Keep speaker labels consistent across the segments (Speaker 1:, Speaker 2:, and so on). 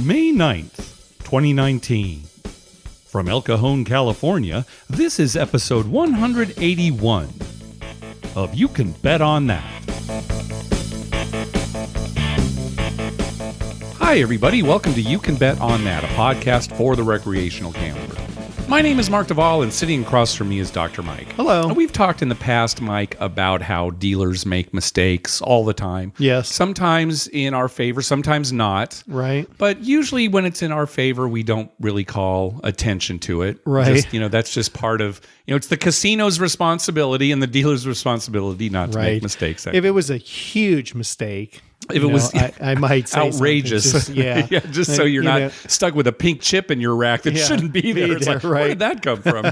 Speaker 1: May 9th, 2019. From El Cajon, California, this is episode 181 of You Can Bet on That. Hi, everybody. Welcome to You Can Bet on That, a podcast for the recreational gambler. My name is Mark Duvall, and sitting across from me is Dr. Mike.
Speaker 2: Hello.
Speaker 1: We've talked in the past, Mike, about how dealers make mistakes all the time.
Speaker 2: Yes.
Speaker 1: Sometimes in our favor, sometimes not.
Speaker 2: Right.
Speaker 1: But usually when it's in our favor, we don't really call attention to it.
Speaker 2: Right.
Speaker 1: Just, that's just part of, it's the casino's responsibility and the dealer's responsibility not to make mistakes.
Speaker 2: If it was a huge mistake...
Speaker 1: If it was
Speaker 2: I might say
Speaker 1: outrageous,
Speaker 2: just,
Speaker 1: so you're not stuck with a pink chip in your rack that shouldn't be there. It's like,
Speaker 2: right.
Speaker 1: Where did that come from?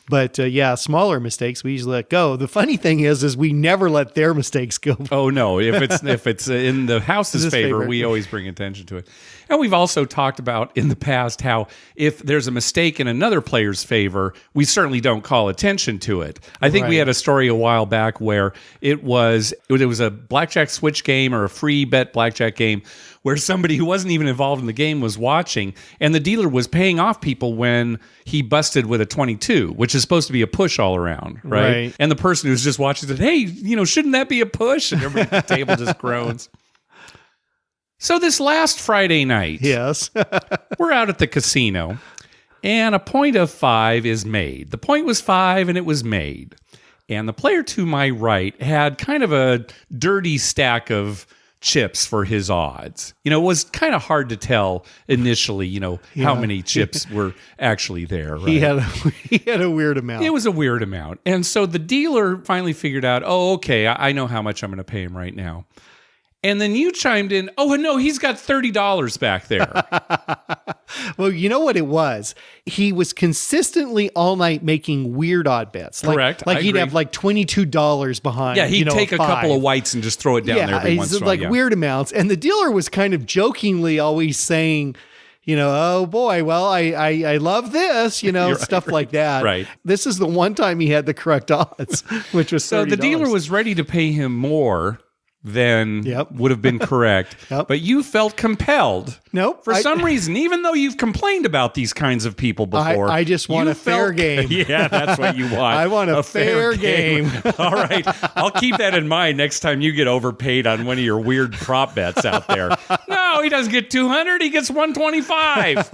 Speaker 2: But smaller mistakes we usually let go. The funny thing is we never let their mistakes go.
Speaker 1: Oh no! If it's in the house's favor, we always bring attention to it. And we've also talked about in the past how if there's a mistake in another player's favor, we certainly don't call attention to it. I think we had a story a while back where it was a blackjack switch game or a free bet blackjack game where somebody who wasn't even involved in the game was watching, and the dealer was paying off people when he busted with a 22, which is supposed to be a push all around, right? And the person who's just watching said, hey, shouldn't that be a push? And everybody at the table just groans. So this last Friday night,
Speaker 2: yes,
Speaker 1: we're out at the casino, and a point of 5 is made. The point was 5, and it was made. And the player to my right had kind of a dirty stack of chips for his odds. It was kind of hard to tell initially, how many chips were actually there. Right?
Speaker 2: He had a weird amount.
Speaker 1: It was a weird amount. And so the dealer finally figured out, I know how much I'm going to pay him right now. And then you chimed in, no, he's got $30 back there.
Speaker 2: Well, you know what it was? He was consistently all night making weird odd bets.
Speaker 1: Correct.
Speaker 2: Like he'd have like $22 behind.
Speaker 1: Yeah, he'd take a couple of whites and just throw it down there every once in a while.
Speaker 2: Like weird amounts. And the dealer was kind of jokingly always saying, oh boy, well, I love this, stuff like that.
Speaker 1: Right.
Speaker 2: This is the one time he had the correct odds, which was $30.
Speaker 1: So the dealer was ready to pay him more than would have been correct. But you felt compelled.
Speaker 2: Nope.
Speaker 1: For some reason, even though you've complained about these kinds of people before.
Speaker 2: I just want a fair game.
Speaker 1: Yeah, that's what you want.
Speaker 2: I want a fair game.
Speaker 1: All right. I'll keep that in mind next time you get overpaid on one of your weird prop bets out there. No, he doesn't get 200. He gets 125.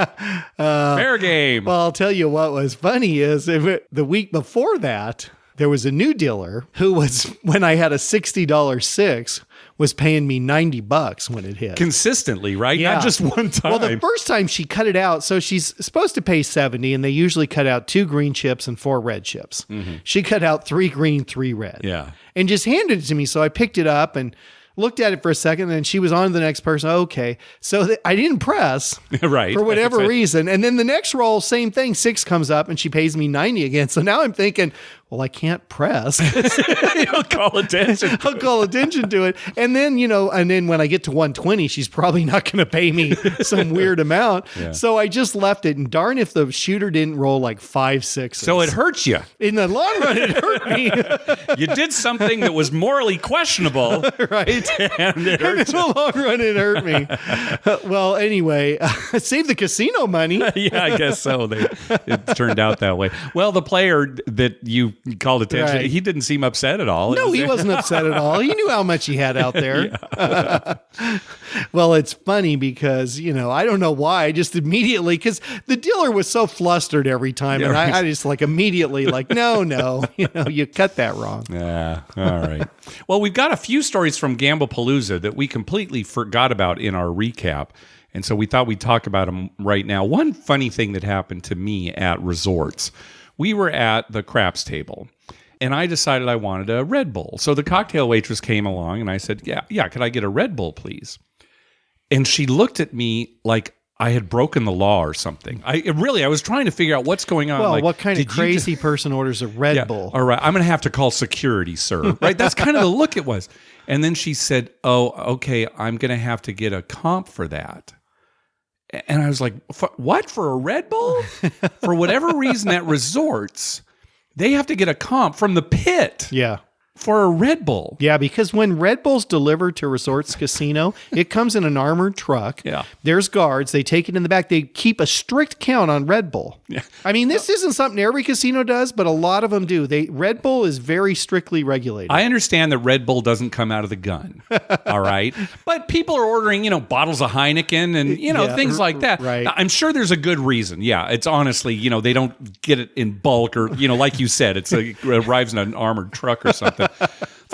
Speaker 1: Fair game.
Speaker 2: Well, I'll tell you what was funny is the week before that, there was a new dealer who was, when I had a $60 six, was paying me $90 when it hit.
Speaker 1: Consistently, right?
Speaker 2: Yeah.
Speaker 1: Not just one time.
Speaker 2: Well, the first time she cut it out, so she's supposed to pay $70, and they usually cut out 2 green chips and 4 red chips. Mm-hmm. She cut out 3 green, 3 red.
Speaker 1: Yeah.
Speaker 2: And just handed it to me, so I picked it up and looked at it for a second, and then she was on to the next person. Okay. So I didn't press
Speaker 1: right.
Speaker 2: for whatever reason. And then the next roll, same thing, 6 comes up and she pays me 90 again. So now I'm thinking, well, I can't press.
Speaker 1: I'll call attention.
Speaker 2: I'll call attention to it. And then, and then when I get to 120, she's probably not going to pay me some weird amount. Yeah. So I just left it. And darn if the shooter didn't roll like 5 6s.
Speaker 1: So it hurt you.
Speaker 2: In the long run, it hurt me.
Speaker 1: You did something that was morally questionable.
Speaker 2: Right.
Speaker 1: And it hurt
Speaker 2: in the long run, it hurt me. Well, anyway, save the casino money.
Speaker 1: Yeah, I guess so. It turned out that way. Well, the player that you called attention, he didn't seem upset at all.
Speaker 2: No, he wasn't upset at all. He knew how much he had out there. Well, it's funny because, I don't know why. I just immediately, because the dealer was so flustered every time. And I just immediately no, you cut that wrong.
Speaker 1: Yeah. All right. Well, we've got a few stories from Gamblepalooza that we completely forgot about in our recap. And so we thought we'd talk about them right now. One funny thing that happened to me at resorts, we were at the craps table, and I decided I wanted a Red Bull. So the cocktail waitress came along, and I said, yeah, could I get a Red Bull, please? And she looked at me like I had broken the law or something. I was trying to figure out what's going on.
Speaker 2: Well, what kind of crazy person orders a Red Bull?
Speaker 1: All right, I'm going to have to call security, sir. Right? That's kind of the look it was. And then she said, oh, okay, I'm going to have to get a comp for that. And I was like, what, for a Red Bull? For whatever reason at resorts, they have to get a comp from the pit.
Speaker 2: Yeah.
Speaker 1: for a Red Bull.
Speaker 2: Yeah, because when Red Bull's delivered to Resorts Casino, it comes in an armored truck.
Speaker 1: Yeah.
Speaker 2: There's guards. They take it in the back. They keep a strict count on Red Bull.
Speaker 1: Yeah.
Speaker 2: I mean, this isn't something every casino does, but a lot of them do. Red Bull is very strictly regulated.
Speaker 1: I understand that Red Bull doesn't come out of the gun. All right. But people are ordering, bottles of Heineken and, things like that.
Speaker 2: Right.
Speaker 1: I'm sure there's a good reason. Yeah. It's honestly, they don't get it in bulk or, like you said, it arrives in an armored truck or something.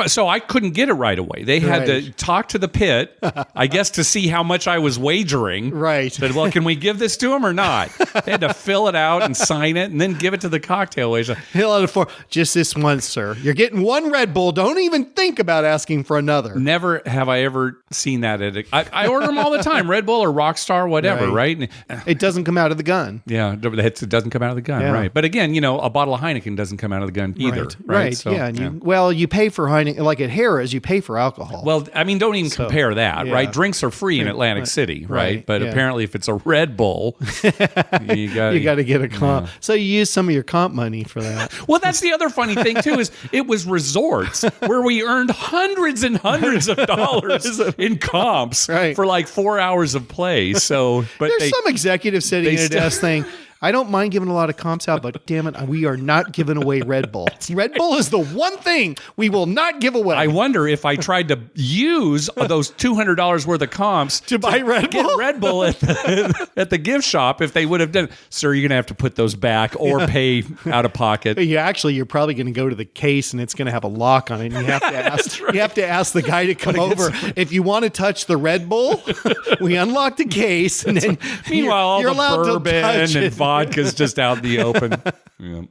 Speaker 1: So I couldn't get it right away. They had to talk to the pit, I guess, to see how much I was wagering.
Speaker 2: Right.
Speaker 1: Said, well, can we give this to him or not? They had to fill it out and sign it and then give it to the cocktail waiter.
Speaker 2: Fill out for just this once, sir. You're getting one Red Bull. Don't even think about asking for another.
Speaker 1: Never have I ever seen that. I order them all the time, Red Bull or Rockstar, whatever, right?
Speaker 2: It doesn't come out of the gun.
Speaker 1: Yeah, it doesn't come out of the gun, right? But again, a bottle of Heineken doesn't come out of the gun either, right?
Speaker 2: So, yeah, and you pay for Heineken, like at Harrah's, you pay for alcohol.
Speaker 1: Well, I mean, don't even compare that, right? Drinks are free in Atlantic City, right? But apparently, if it's a Red Bull, you got
Speaker 2: to get a comp. So you use some of your comp money for that.
Speaker 1: Well, that's the other funny thing too is it was resorts where we earned hundreds and hundreds of dollars in comps for like 4 hours of play. So, but
Speaker 2: there's some executive sitting at a desk saying, I don't mind giving a lot of comps out, but damn it, we are not giving away Red Bull. Red Bull is the one thing we will not give away.
Speaker 1: I wonder if I tried to use those $200 worth of comps
Speaker 2: to buy Red Bull?
Speaker 1: Get Red Bull at the gift shop, if they would have done, sir, you're going to have to put those back or pay out of pocket.
Speaker 2: You're probably going to go to the case and it's going to have a lock on it. And you have to ask, you have to ask the guy to come over. If you want to touch the Red Bull, we unlock the case. And then
Speaker 1: meanwhile,
Speaker 2: you're
Speaker 1: all the
Speaker 2: allowed
Speaker 1: bourbon
Speaker 2: to touch
Speaker 1: and
Speaker 2: it.
Speaker 1: vodka's just out in the open. Yeah.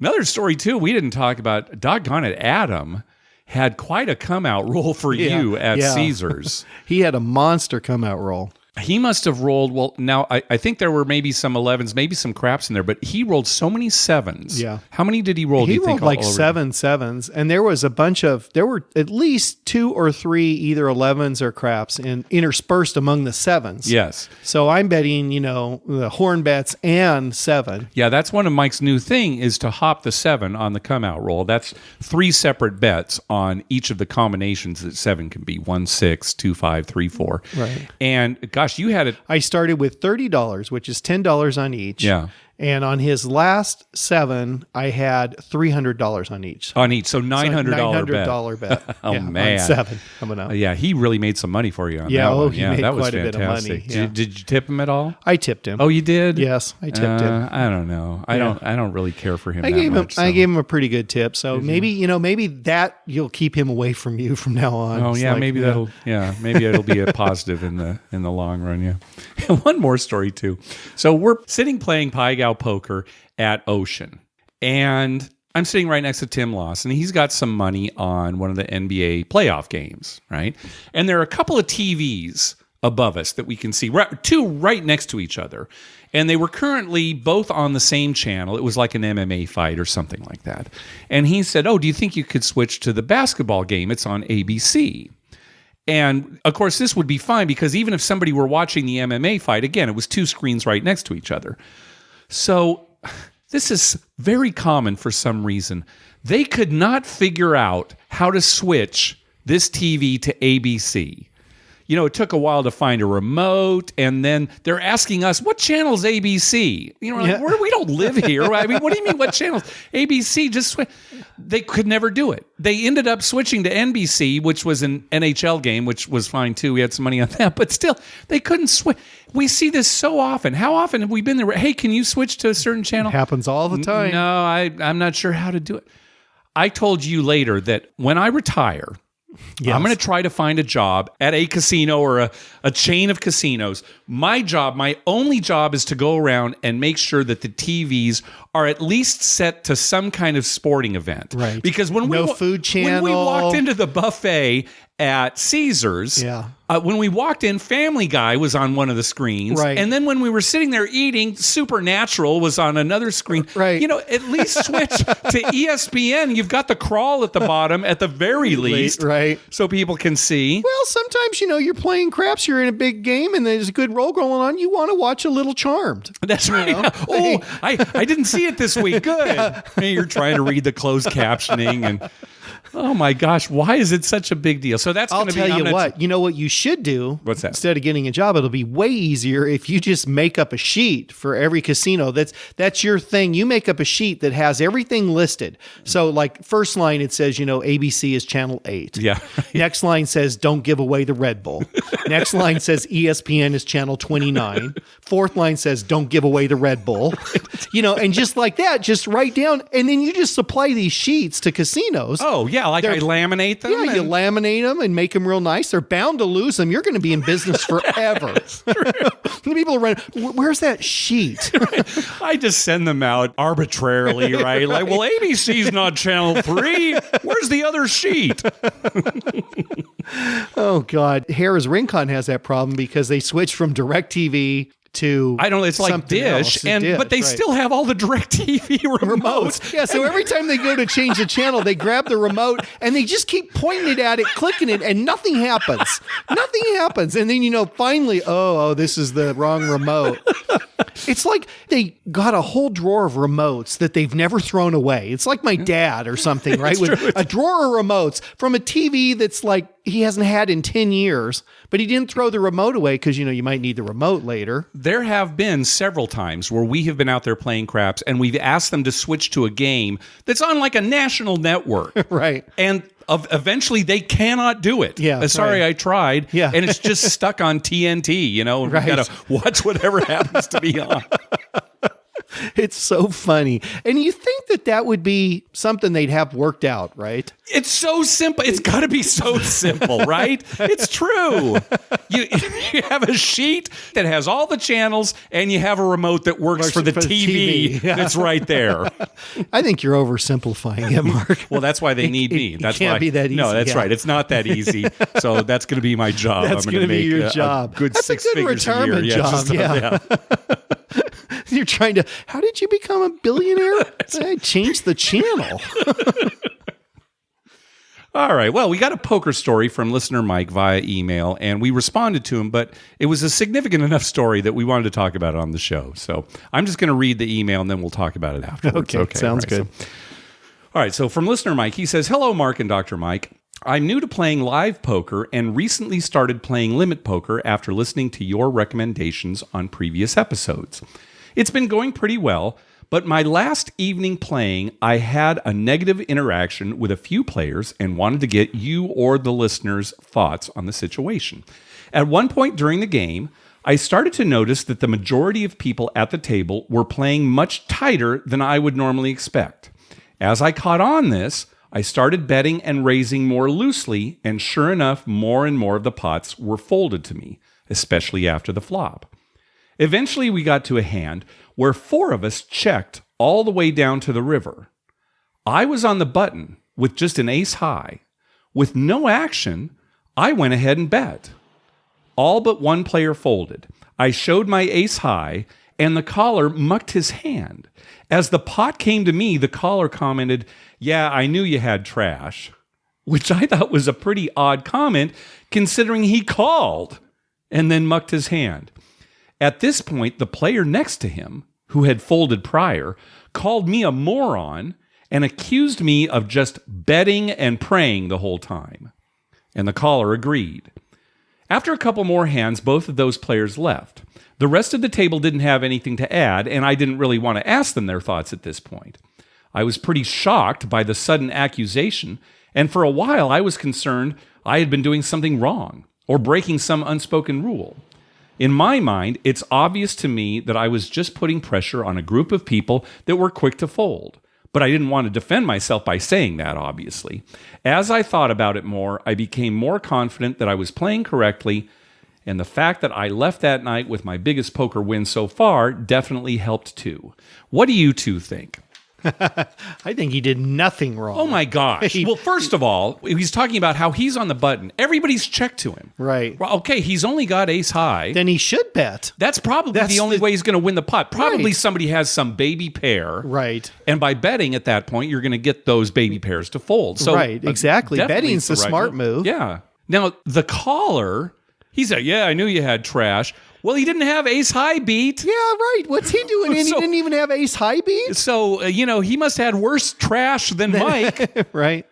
Speaker 1: Another story too, we didn't talk about, doggone it, Adam had quite a come out roll for you at Caesars.
Speaker 2: He had a monster come out roll.
Speaker 1: He must have rolled, well, now I think there were maybe some 11s, maybe some craps in there, but he rolled so many 7s.
Speaker 2: Yeah.
Speaker 1: How many did he roll, do you think?
Speaker 2: He rolled like 7 7s, and there was there were at least 2 or 3 either 11s or craps interspersed among the 7s.
Speaker 1: Yes.
Speaker 2: So I'm betting, the horn bets and 7.
Speaker 1: Yeah, that's one of Mike's new thing is to hop the 7 on the come out roll. That's 3 separate bets on each of the combinations that 7 can be. 1, 6, 2, 5, 3, 4.
Speaker 2: Right.
Speaker 1: And gosh, you had it.
Speaker 2: I started with $30, which is $10 on each.
Speaker 1: Yeah.
Speaker 2: And on his last 7, I had $300 on each.
Speaker 1: On each, so $900
Speaker 2: bet.
Speaker 1: Oh, man.
Speaker 2: On 7 coming up.
Speaker 1: Yeah, he really made some money for you on that one.
Speaker 2: He made
Speaker 1: that was
Speaker 2: quite
Speaker 1: fantastic.
Speaker 2: a bit of money. Yeah.
Speaker 1: Did you tip him at all?
Speaker 2: I tipped him.
Speaker 1: Oh, you did?
Speaker 2: Yes, I tipped him.
Speaker 1: I don't know. I don't really care for him.
Speaker 2: I gave him a pretty good tip. So maybe that you'll keep him away from you from now on.
Speaker 1: Oh, yeah, maybe it'll be a positive in the long run. Yeah. And one more story too. So we're sitting playing Pai Gow poker at Ocean, and I'm sitting right next to Tim Lawson. He's got some money on one of the NBA playoff games, right? And there are a couple of TVs above us that we can see, two right next to each other. And they were currently both on the same channel. It was like an MMA fight or something like that. And he said, oh, do you think you could switch to the basketball game? It's on ABC. And of course, this would be fine because even if somebody were watching the MMA fight, again, it was 2 screens right next to each other. So this is very common for some reason. They could not figure out how to switch this TV to ABC. It took a while to find a remote, and then they're asking us, what channel is ABC? We don't live here. I mean, what do you mean, what channels? ABC, just switch. They could never do it. They ended up switching to NBC, which was an NHL game, which was fine too. We had some money on that, but still, they couldn't switch. We see this so often. How often have we been there? Hey, can you switch to a certain channel?
Speaker 2: It happens all the time.
Speaker 1: No, I'm not sure how to do it. I told you later that when I retire, I'm going to try to find a job at a casino or a chain of casinos. My only job is to go around and make sure that the TVs are at least set to some kind of sporting event.
Speaker 2: Right.
Speaker 1: Because when
Speaker 2: Food Channel.
Speaker 1: When we walked into the buffet at Caesars, when we walked in, Family Guy was on one of the screens.
Speaker 2: Right.
Speaker 1: And then when we were sitting there eating, Supernatural was on another screen.
Speaker 2: Right.
Speaker 1: At least switch to ESPN. You've got the crawl at the bottom at the very least.
Speaker 2: Right.
Speaker 1: So people can see.
Speaker 2: Well, sometimes, you're playing craps, you're in a big game, and there's a good roll going on. You want to watch a little Charmed.
Speaker 1: That's right. Oh, I didn't see it this week. Good. Hey, you're trying to read the closed captioning and... Oh my gosh, why is it such a big deal? So that's going to be...
Speaker 2: I'll tell you what. You know what you should do?
Speaker 1: What's that?
Speaker 2: Instead of getting a job, it'll be way easier if you just make up a sheet for every casino. That's your thing. You make up a sheet that has everything listed. So like first line, it says, ABC is channel 8.
Speaker 1: Yeah.
Speaker 2: Next line says, don't give away the Red Bull. Next line says ESPN is channel 29. Fourth line says, don't give away the Red Bull. And just like that, just write down, and then you just supply these sheets to casinos.
Speaker 1: Oh, yeah, I laminate them?
Speaker 2: Yeah, you laminate them and make them real nice. They're bound to lose them. You're going to be in business forever. People are running, where's that sheet?
Speaker 1: I just send them out arbitrarily, right? Like, well, ABC's not channel 3. Where's the other sheet?
Speaker 2: Oh, God. Harrah's Rincon has that problem because they switched from DirecTV to
Speaker 1: it's like Dish, but they still have all the DirecTV remotes.
Speaker 2: Yeah, so every time they go to change the channel, they grab the remote and they just keep pointing it at it, clicking it, and nothing happens. Nothing happens. And then, finally, this is the wrong remote. It's like they got a whole drawer of remotes that they've never thrown away. It's like my dad or something, right? With a drawer of remotes from a TV that's like he hasn't had in 10 years, but he didn't throw the remote away because, you might need the remote later.
Speaker 1: There have been several times where we have been out there playing craps and we've asked them to switch to a game that's on like a national network.
Speaker 2: Right.
Speaker 1: And eventually they cannot do it.
Speaker 2: Yeah.
Speaker 1: Sorry, I tried.
Speaker 2: Yeah.
Speaker 1: And it's just stuck on TNT, and
Speaker 2: right.
Speaker 1: We got to watch whatever happens to be on.
Speaker 2: It's so funny. And you think that would be something they'd have worked out, right?
Speaker 1: It's so simple. It's got to be so simple, right? It's true. You have a sheet that has all the channels and you have a remote that works for the TV that's right there.
Speaker 2: I think you're oversimplifying it, Mark.
Speaker 1: Well, that's why they need me. That's
Speaker 2: can't be that easy.
Speaker 1: No, that's right. It's not that easy. So that's going to be my job.
Speaker 2: That's going to be your job.
Speaker 1: That's
Speaker 2: a good retirement job. Yeah. You're trying to, how did you become a billionaire? I changed the channel.
Speaker 1: All right. Well, we got a poker story from listener Mike via email, and we responded to him, but it was a significant enough story that we wanted to talk about it on the show. So I'm just going to read the email, and then we'll talk about it afterwards.
Speaker 2: Okay. Sounds good.
Speaker 1: All right. So from listener Mike, he says, "Hello, Mark and Dr. Mike. I'm new to playing live poker and recently started playing limit poker after listening to your recommendations on previous episodes. It's been going pretty well, but my last evening playing, I had a negative interaction with a few players and wanted to get you or the listeners' thoughts on the situation. At one point during the game, I started to notice that the majority of people at the table were playing much tighter than I would normally expect. As I caught on this, I started betting and raising more loosely, and sure enough, more and more of the pots were folded to me, especially after the flop. Eventually, we got to a hand where 4 of us checked all the way down to the river. I was on the button with just an ace high. With no action, I went ahead and bet. All but one player folded. I showed my ace high, and the caller mucked his hand. As the pot came to me, the caller commented, "Yeah, I knew you had trash," which I thought was a pretty odd comment considering he called and then mucked his hand. At this point, the player next to him, who had folded prior, called me a moron and accused me of just betting and praying the whole time. And the caller agreed. After a couple more hands, both of those players left. The rest of the table didn't have anything to add, and I didn't really want to ask them their thoughts at this point. I was pretty shocked by the sudden accusation, and for a while I was concerned I had been doing something wrong or breaking some unspoken rule. In my mind, it's obvious to me that I was just putting pressure on a group of people that were quick to fold. But I didn't want to defend myself by saying that, obviously. As I thought about it more, I became more confident that I was playing correctly, and the fact that I left that night with my biggest poker win so far definitely helped too. What do you two think?
Speaker 2: I think he did nothing wrong.
Speaker 1: Oh my gosh. Well, first of all, he's talking about how he's on the button. Everybody's checked to him.
Speaker 2: Right.
Speaker 1: Well, okay, he's only got ace high.
Speaker 2: Then he should bet.
Speaker 1: That's probably the only way he's going to win the pot. Probably
Speaker 2: Right.
Speaker 1: somebody has some baby pair.
Speaker 2: Right.
Speaker 1: And by betting at that point, you're going to get those baby pairs to fold. So,
Speaker 2: right, exactly.
Speaker 1: definitely
Speaker 2: Betting's the
Speaker 1: right
Speaker 2: smart move.
Speaker 1: Yeah. Now, the caller, he said, "Yeah, I knew you had trash." Well, he didn't have ace high beat.
Speaker 2: Yeah, right. What's he doing? And he didn't even have ace high beat?
Speaker 1: So, he must have had worse trash than Mike.
Speaker 2: Right.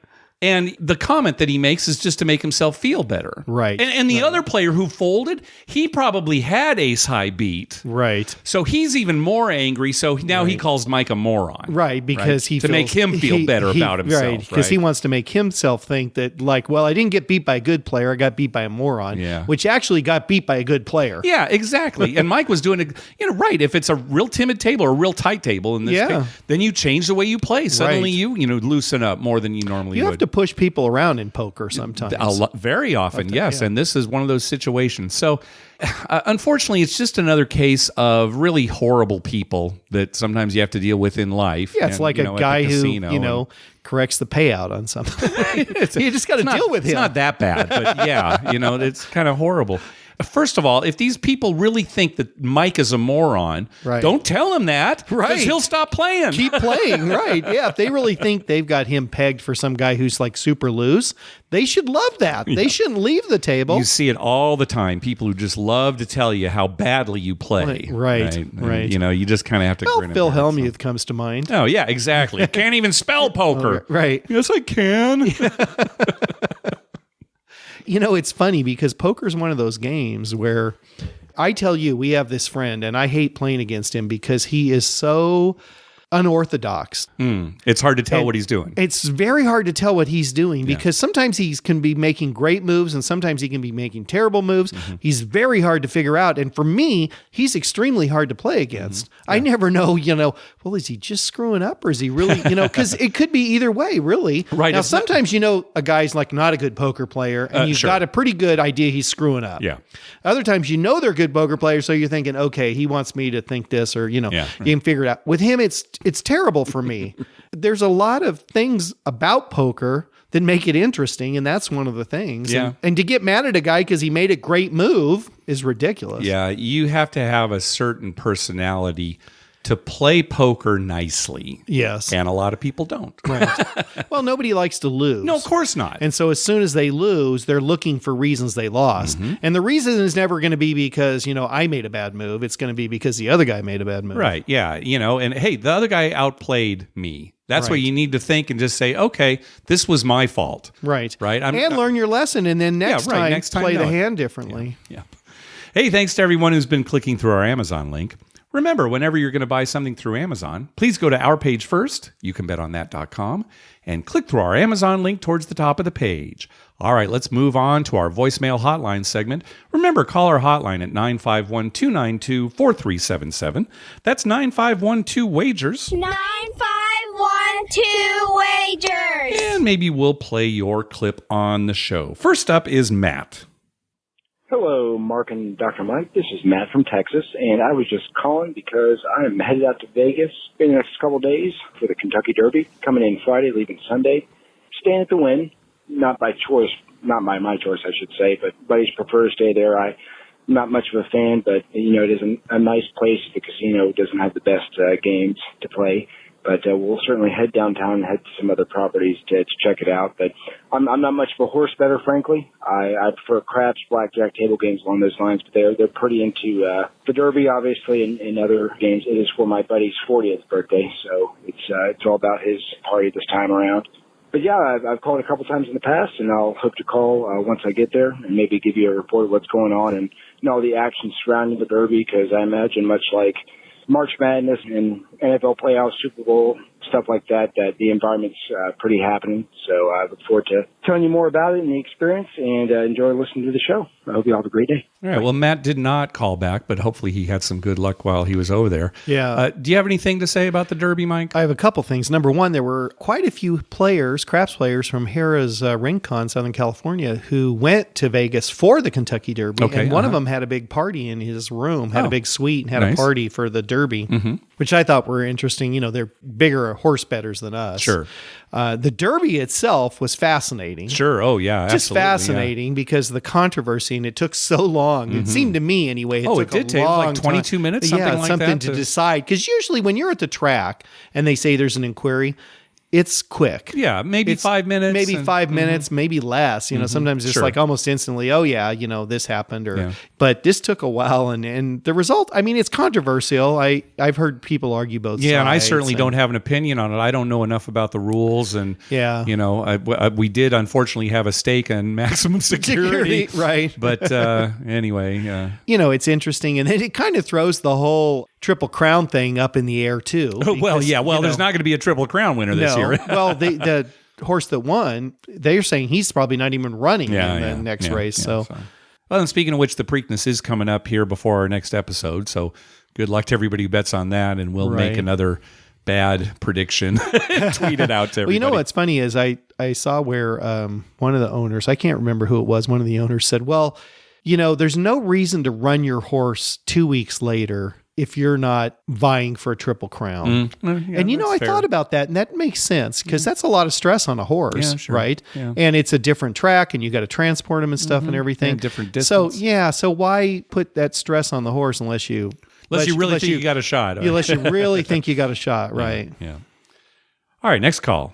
Speaker 1: And the comment that he makes is just to make himself feel better.
Speaker 2: Right.
Speaker 1: And the other player who folded, he probably had ace high beat.
Speaker 2: Right.
Speaker 1: So he's even more angry. So now he calls Mike a moron.
Speaker 2: Right. Because he
Speaker 1: to make him feel better about himself.
Speaker 2: Right. Because he wants to make himself think that, like, well, I didn't get beat by a good player. I got beat by a moron.
Speaker 1: Yeah.
Speaker 2: Which actually got beat by a good player.
Speaker 1: Yeah, exactly. And Mike was doing it, right. If it's a real timid table or a real tight table in this case, then you change the way you play. Suddenly you loosen up more than you normally would.
Speaker 2: You have to push people around in poker sometimes.
Speaker 1: Very often, yes. Yeah. And this is one of those situations. So, unfortunately, it's just another case of really horrible people that sometimes you have to deal with in life.
Speaker 2: Yeah, it's like a guy who, corrects the payout on something. You just got to deal with him.
Speaker 1: It's not that bad, but yeah, it's kind of horrible. First of all, if these people really think that Mike is a moron, don't tell him that, because he'll stop playing.
Speaker 2: Keep playing, right. Yeah, if they really think they've got him pegged for some guy who's like super loose, they should love that. Yeah. They shouldn't leave the table.
Speaker 1: You see it all the time. People who just love to tell you how badly you play.
Speaker 2: Right.
Speaker 1: And, you just kind of have to grin
Speaker 2: Phil Hellmuth comes to mind.
Speaker 1: Oh, yeah, exactly. Can't even spell poker.
Speaker 2: Right.
Speaker 1: Yes, I can.
Speaker 2: It's funny because poker is one of those games where I tell you, we have this friend and I hate playing against him because he is so unorthodox.
Speaker 1: It's hard to tell what he's doing.
Speaker 2: It's very hard to tell what he's doing because sometimes he can be making great moves and sometimes he can be making terrible moves. Mm-hmm. He's very hard to figure out. And for me, he's extremely hard to play against. Mm-hmm. I never know, well, is he just screwing up or is he really, because it could be either way, really.
Speaker 1: Right.
Speaker 2: Now, sometimes, a guy's like not a good poker player and you've got a pretty good idea he's screwing up.
Speaker 1: Yeah.
Speaker 2: Other times, they're good poker players. So you're thinking, okay, he wants me to think this or, you can figure it out. With him, it's terrible for me. There's a lot of things about poker that make it interesting, and that's one of the things.
Speaker 1: Yeah.
Speaker 2: And to get mad at a guy because he made a great move is ridiculous.
Speaker 1: Yeah, you have to have a certain personality to play poker nicely.
Speaker 2: Yes.
Speaker 1: And a lot of people don't.
Speaker 2: Right. Well, nobody likes to lose.
Speaker 1: No, of course not.
Speaker 2: And so as soon as they lose, they're looking for reasons they lost. Mm-hmm. And the reason is never going to be because, I made a bad move. It's going to be because the other guy made a bad move.
Speaker 1: Right. Yeah. And hey, the other guy outplayed me. That's what you need to think and just say, okay, this was my fault.
Speaker 2: Right.
Speaker 1: Right.
Speaker 2: And learn your lesson. And then next time play the hand differently.
Speaker 1: Yeah. Hey, thanks to everyone who's been clicking through our Amazon link. Remember, whenever you're going to buy something through Amazon, please go to our page first, youcanbetonthat.com, and click through our Amazon link towards the top of the page. All right, let's move on to our voicemail hotline segment. Remember, call our hotline at 951-292-4377. That's 9512-WAGERS.
Speaker 3: 9512-WAGERS.
Speaker 1: And maybe we'll play your clip on the show. First up is Matt.
Speaker 4: Hello, Mark and Dr. Mike. This is Matt from Texas, and I was just calling because I am headed out to Vegas in the next couple of days for the Kentucky Derby, coming in Friday, leaving Sunday. Staying at the Wynn, not by choice, not by my choice, I should say, but buddies prefer to stay there. I'm not much of a fan, but, it is a nice place. The casino doesn't have the best games to play. But we'll certainly head downtown and head to some other properties to check it out. But I'm not much of a horse bettor, frankly. I prefer craps, blackjack, table games along those lines. But they're pretty into the Derby, obviously, and other games. It is for my buddy's 40th birthday, so it's all about his party this time around. But yeah, I've called a couple times in the past, and I'll hope to call once I get there and maybe give you a report of what's going on and all the action surrounding the Derby, because I imagine much like March Madness and NFL playoffs, Super Bowl, stuff like that the environment's pretty happening. So I look forward to telling you more about it and the experience, and enjoy listening to the show. I hope you all have a great day.
Speaker 1: All right. Well, Matt did not call back, but hopefully he had some good luck while he was over there.
Speaker 2: Yeah.
Speaker 1: Do you have anything to say about the Derby, Mike?
Speaker 2: I have a couple things. Number one, there were quite a few craps players from Harrah's Rincon, Southern California, who went to Vegas for the Kentucky Derby. Okay, and one of them had a big party in his room, had a big suite, and had a party for the Derby, which I thought were interesting. They're bigger horse bettors than us.
Speaker 1: Sure.
Speaker 2: The Derby itself was fascinating.
Speaker 1: Sure. Oh, yeah.
Speaker 2: Just fascinating because of the controversy, and it took so long. It seemed to me anyway. It
Speaker 1: did take like 22 minutes, something like that.
Speaker 2: To decide. Because usually when you're at the track and they say there's an inquiry, it's quick.
Speaker 1: Yeah, maybe 5 minutes.
Speaker 2: Maybe 5 minutes, maybe less. Sometimes it's like almost instantly, oh yeah, this happened. But this took a while, and the result, I mean, it's controversial. I've heard people argue both sides.
Speaker 1: Yeah, and I certainly don't have an opinion on it. I don't know enough about the rules, and we did unfortunately have a stake on maximum security.
Speaker 2: Right.
Speaker 1: But anyway,
Speaker 2: it's interesting, and it kind of throws the whole Triple Crown thing up in the air too.
Speaker 1: Because, there's not going to be a Triple Crown winner this year.
Speaker 2: Well, the horse that won, they're saying he's probably not even running in the next race. So.
Speaker 1: Well, and speaking of which, the Preakness is coming up here before our next episode. So good luck to everybody who bets on that, and we'll make another bad prediction tweet it out to everybody.
Speaker 2: Well, what's funny is I saw where one of the owners, I can't remember who it was, one of the owners said, well, there's no reason to run your horse 2 weeks later if you're not vying for a Triple Crown. And I thought about that, and that makes sense because that's a lot of stress on a horse, right? Yeah. And it's a different track, and you got to transport him and stuff and everything.
Speaker 1: Different distance.
Speaker 2: So why put that stress on the horse unless you
Speaker 1: really think you got a shot?
Speaker 2: Unless you really think you got a shot, right?
Speaker 1: Yeah. All right, next call.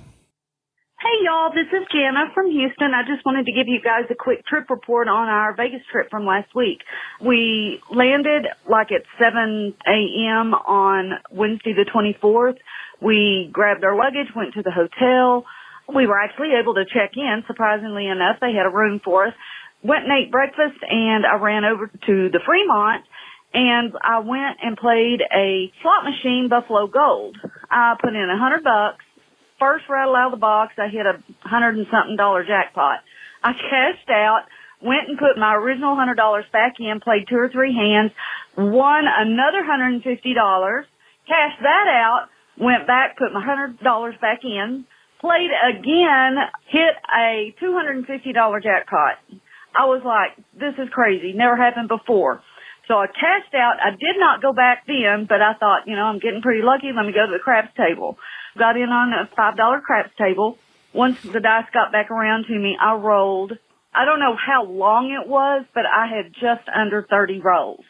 Speaker 5: Hey, y'all, this is Jana from Houston. I just wanted to give you guys a quick trip report on our Vegas trip from last week. We landed at 7 a.m. on Wednesday the 24th. We grabbed our luggage, went to the hotel. We were actually able to check in. Surprisingly enough, they had a room for us. Went and ate breakfast, and I ran over to the Fremont, and I went and played a slot machine, Buffalo Gold. I put in $100. First rattle out of the box, I hit $100 and something jackpot. I cashed out, went and put my original $100 back in, played 2 or 3 hands, won another $150, cashed that out, went back, put my $100 back in, played again, hit a $250 jackpot. I was like, this is crazy. Never happened before. So I cashed out. I did not go back then, but I thought, I'm getting pretty lucky. Let me go to the craps table. Got in on a $5 craps table. Once the dice got back around to me, I rolled. I don't know how long it was, but I had just under 30 rolls.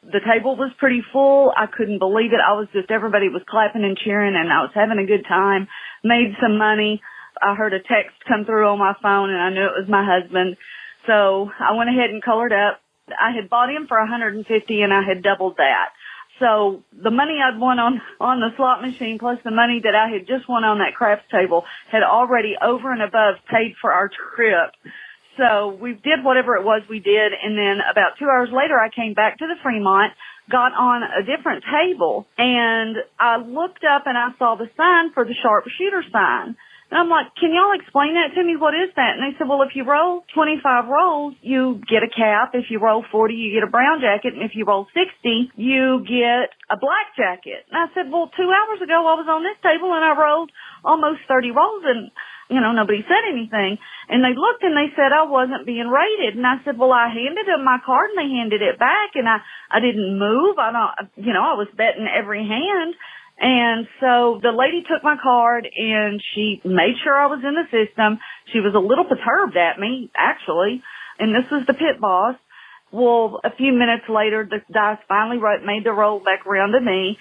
Speaker 5: The table was pretty full. I couldn't believe it. Everybody was clapping and cheering, and I was having a good time. Made some money. I heard a text come through on my phone, and I knew it was my husband. So I went ahead and colored up. I had bought him for $150, and I had doubled that. So the money I'd won on the slot machine plus the money that I had just won on that craps table had already over and above paid for our trip. So we did whatever it was we did, and then about 2 hours later I came back to the Fremont, got on a different table, and I looked up and I saw the sign for the sharpshooter sign. And I'm like, can y'all explain that to me? What is that? And they said, well, if you roll 25 rolls, you get a cap. If you roll 40, you get a brown jacket. And if you roll 60, you get a black jacket. And I said, well, 2 hours ago I was on this table and I rolled almost 30 rolls and, nobody said anything. And they looked and they said I wasn't being rated. And I said, well, I handed them my card and they handed it back and I didn't move. I was betting every hand. And so the lady took my card and she made sure I was in the system. She was a little perturbed at me, actually. And this was the pit boss. Well, a few minutes later, the dice finally made the roll back around to me.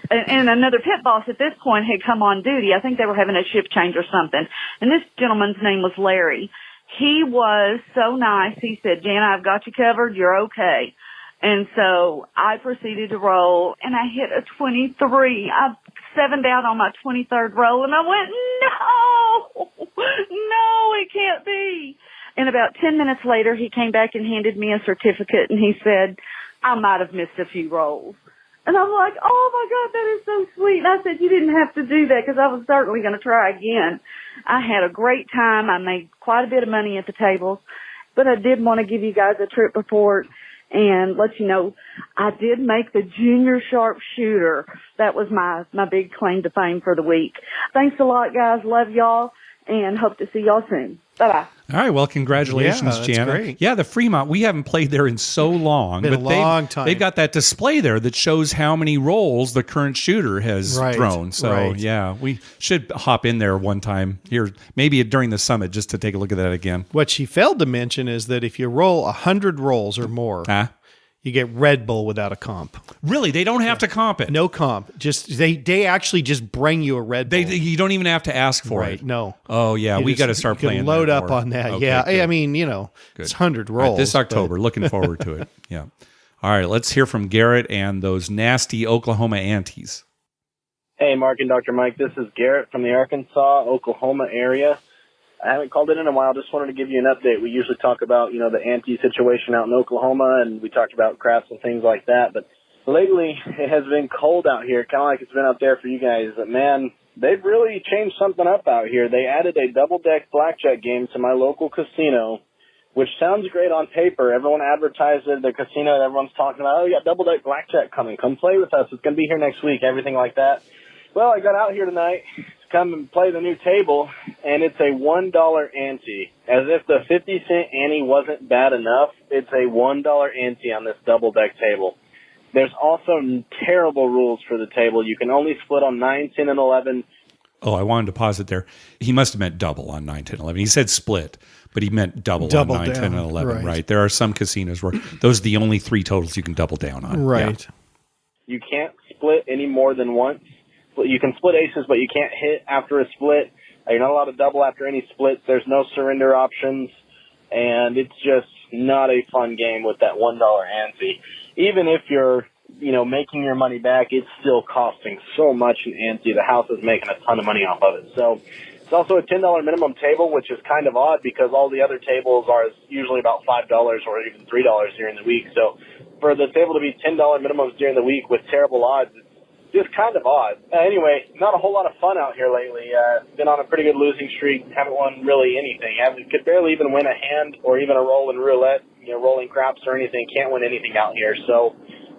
Speaker 5: And another pit boss at this point had come on duty. I think they were having a shift change or something. And this gentleman's name was Larry. He was so nice. He said, Jana, I've got you covered. You're okay. And so I proceeded to roll, and I hit a 23. I 7'd out on my 23rd roll, and I went, no, it can't be. And about 10 minutes later, he came back and handed me a certificate, and he said, I might have missed a few rolls. And I'm like, oh, my God, that is so sweet. And I said, you didn't have to do that because I was certainly going to try again. I had a great time. I made quite a bit of money at the tables, but I did want to give you guys a trip report and let you know I did make the junior sharpshooter. That was my big claim to fame for the week. Thanks a lot, guys. Love y'all and hope to see y'all soon. Bye-bye.
Speaker 1: All right. Well, congratulations,
Speaker 2: yeah,
Speaker 1: Jana.
Speaker 2: Great.
Speaker 1: Yeah, the Fremont, we haven't played there in so long.
Speaker 2: Been a long time.
Speaker 1: They've got that display there that shows how many rolls the current shooter has thrown. So, yeah, we should hop in there one time here, maybe during the summit, just to take a look at that again.
Speaker 2: What she failed to mention is that if you roll 100 rolls or more, You get Red Bull without a comp.
Speaker 1: Really? They don't have to comp it?
Speaker 2: No comp. Just they actually just bring you a Red Bull.
Speaker 1: You don't even have to ask for it?
Speaker 2: No.
Speaker 1: Oh, yeah. We got to start playing
Speaker 2: load
Speaker 1: that
Speaker 2: up
Speaker 1: more.
Speaker 2: on that.
Speaker 1: Okay,
Speaker 2: yeah.
Speaker 1: good.
Speaker 2: I mean, it's 100 rolls.
Speaker 1: Right, this October. Looking forward to it. Yeah. All right. Let's hear from Garrett and those nasty Oklahoma Antes.
Speaker 6: Hey, Mark and Dr. Mike. This is Garrett from the Arkansas, Oklahoma area. I haven't called it in a while. Just wanted to give you an update. We usually talk about, the ante situation out in Oklahoma, and we talked about craps and things like that. But lately, it has been cold out here, kind of like it's been out there for you guys. But, man, they've really changed something up out here. They added a double-deck blackjack game to my local casino, which sounds great on paper. Everyone advertised it at the casino. Everyone's talking about, we got double-deck blackjack coming. Come play with us. It's going to be here next week, everything like that. Well, I got out here tonight to come and play the new table, and it's a $1 ante. As if the 50-cent ante wasn't bad enough, it's a $1 ante on this double-deck table. There's also terrible rules for the table. You can only split on 9, 10, and 11.
Speaker 1: Oh, I wanted to pause it there. He must have meant double on 9, 10, 11. He said split, but he meant double on 9,
Speaker 2: down.
Speaker 1: 10, and 11,
Speaker 2: Right.
Speaker 1: There are some casinos where those are the only 3 totals you can double down on.
Speaker 2: Right.
Speaker 1: Yeah.
Speaker 6: You can't split any more than once. You can split aces, but you can't hit after a split. You're not allowed to double after any splits. There's no surrender options, and it's just not a fun game with that $1 ante. Even if you're, making your money back, it's still costing so much in ante. The house is making a ton of money off of it. So it's also a $10 minimum table, which is kind of odd because all the other tables are usually about $5 or even $3 during the week. So for the table to be $10 minimums during the week with terrible odds, just kind of odd. Anyway, not a whole lot of fun out here lately. Been on a pretty good losing streak. Haven't won really anything. Could barely even win a hand or even a roll in roulette, rolling craps or anything. Can't win anything out here. So